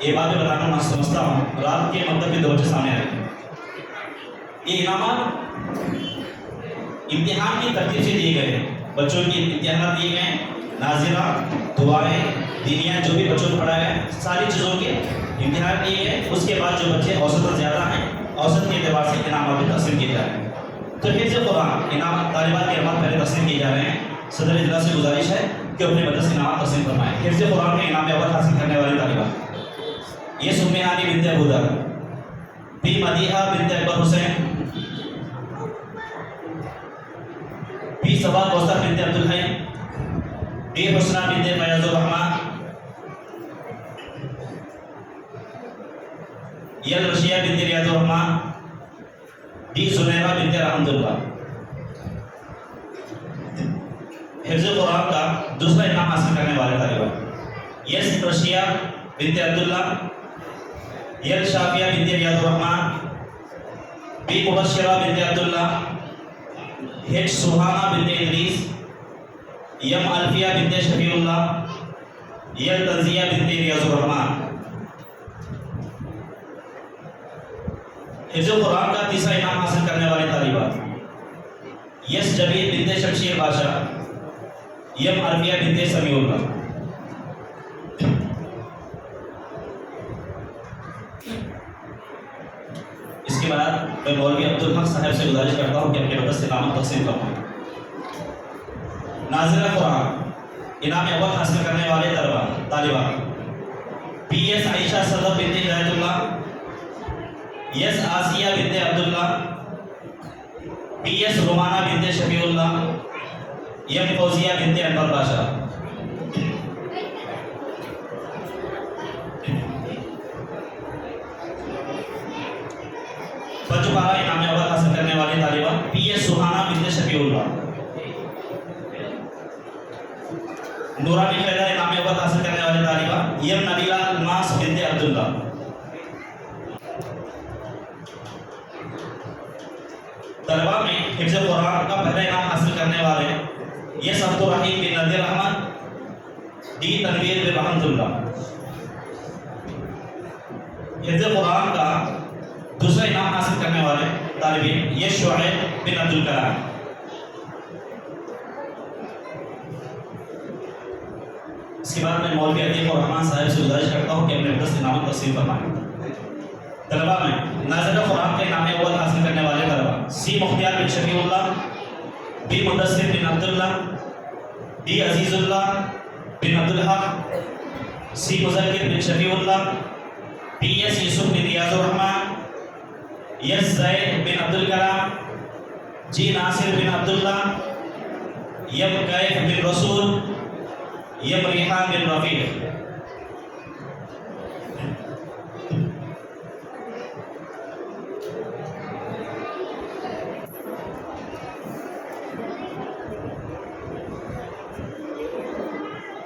یہ بات بتانا میں سمجھتا ہوں اور آپ کے مطلب کے توجہ سامنے آئے. یہ انعامات امتحان کی ترتیب سے دیے گئے ہیں. بچوں کی امتحانات دیے گئے، ناظرہ، دعائیں، دینیاں جو بھی بچوں کو پڑھایا ہے، ساری چیزوں کے امتحان دیے گئے. اس کے بعد جو بچے اوسط زیادہ ہیں، اوسط کے اعتبار سے انعامات بھی تقسیم کیے جا رہے ہیں. تو حفظ قرآن انعام طالبات کے انعامات پہلے تقسیم کیے جا رہے ہیں. صدر اجلاس سے گزارش ہے کہ اپنے بدس انعامات تقسیم فرمائیں. حفظ قرآن کے انعام اول حاصل کرنے والی طالبات یہ سمیانی بنت ابودر، پی مدیحہ بنت اکبر حسین، پی صبا کوثر بنت عبدالحی، پی حسنہ بنت فیاض الرحمن، یل رشیہ بنت ریاض الرحمن، پی زنیرہ بنت رحمت اللہ. حفظ قرآن کا دوسرا انعام حاصل کرنے والے طالبات یس رشیہ بنت عبداللہ، یل شافیہ بنت ریاض الرحمن، پی مبشرہ بنت عبداللہ، ہیچ سبحانہ بنت ادریس، یم الفیہ بنت شفیع اللہ، یم تنزیہ بنت ریاض الرحمن. حفظ قرآن کا تیسرا انعام حاصل کرنے والی طالبات یس جبیر بنت شمشیر بادشاہ، یم الفیہ بنت سمیع اللہ. اس کے بعد میں مولوی عبدالحق صاحب سے گزارش کرتا ہوں کہ اپنے بدس سے انعامات تقسیم فرمائیں. ناظرہ قرآن انعام اول حاصل کرنے والے طالبات پی ایس عائشہ صدر بنت ہدایت اللہ، یس آسیہ بنت عبداللہ، پی ایس رومانہ بنت شفیع اللہ، یم فوزیہ بنت انور بادشاہ. پنجپارہ انعام اول حاصل کرنے والی طالبہ پی ایس سبحانہ بنت شفیع اللہ. نورانی فیضہ انعام اول حاصل کرنے والی طالبہ یم نبیلہ الماس بنت عبداللہ. طلبہ میں حفظ قرآن کا پہلا انعام حاصل کرنے والے یس عبدالرحیم بن نذیر احمد، ڈی تنویر بن رحمت اللہ. حفظ قرآن کا دوسرا انعام حاصل کرنے والے طالب علم یس شعیب بن عبدالکلام. اس کے بعد میں مولوی عتیق الرحمن صاحب سے گزارش کرتا ہوں کہ اپنے بدس انعامات تقسیم فرمائیں. طلبہ میں ناظرہ قرآن کا انعام اول حاصل کرنے والے طلبہ سی مختار بن شفیع اللہ، بی مدثر بن عبداللہ، بی عزیز اللہ بن عبدالحق، سی مذکر بن شفیع اللہ، پی ایس یوسف بن ریاض الرحمن، یس زید بن عبدالکلام، جی ناصر بن عبداللہ، یم کیف بن رسول، یم ریحان بن رفیق.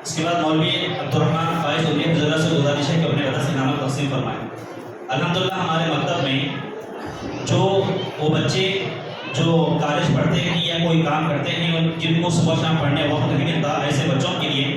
اس کے بعد مولوی عبدالرحمن فائز علیہ بزرگ سے گزارش ہے کہ اپنے بدس انعامات تقسیم فرمائیں. الحمدللہ ہمارے مکتب میں جو وہ بچے جو کالج پڑھتے ہیں یا کوئی کام کرتے ہیں جن کو صبح شام پڑھنے وقت نہیں ملتا، ایسے بچوں کے لیے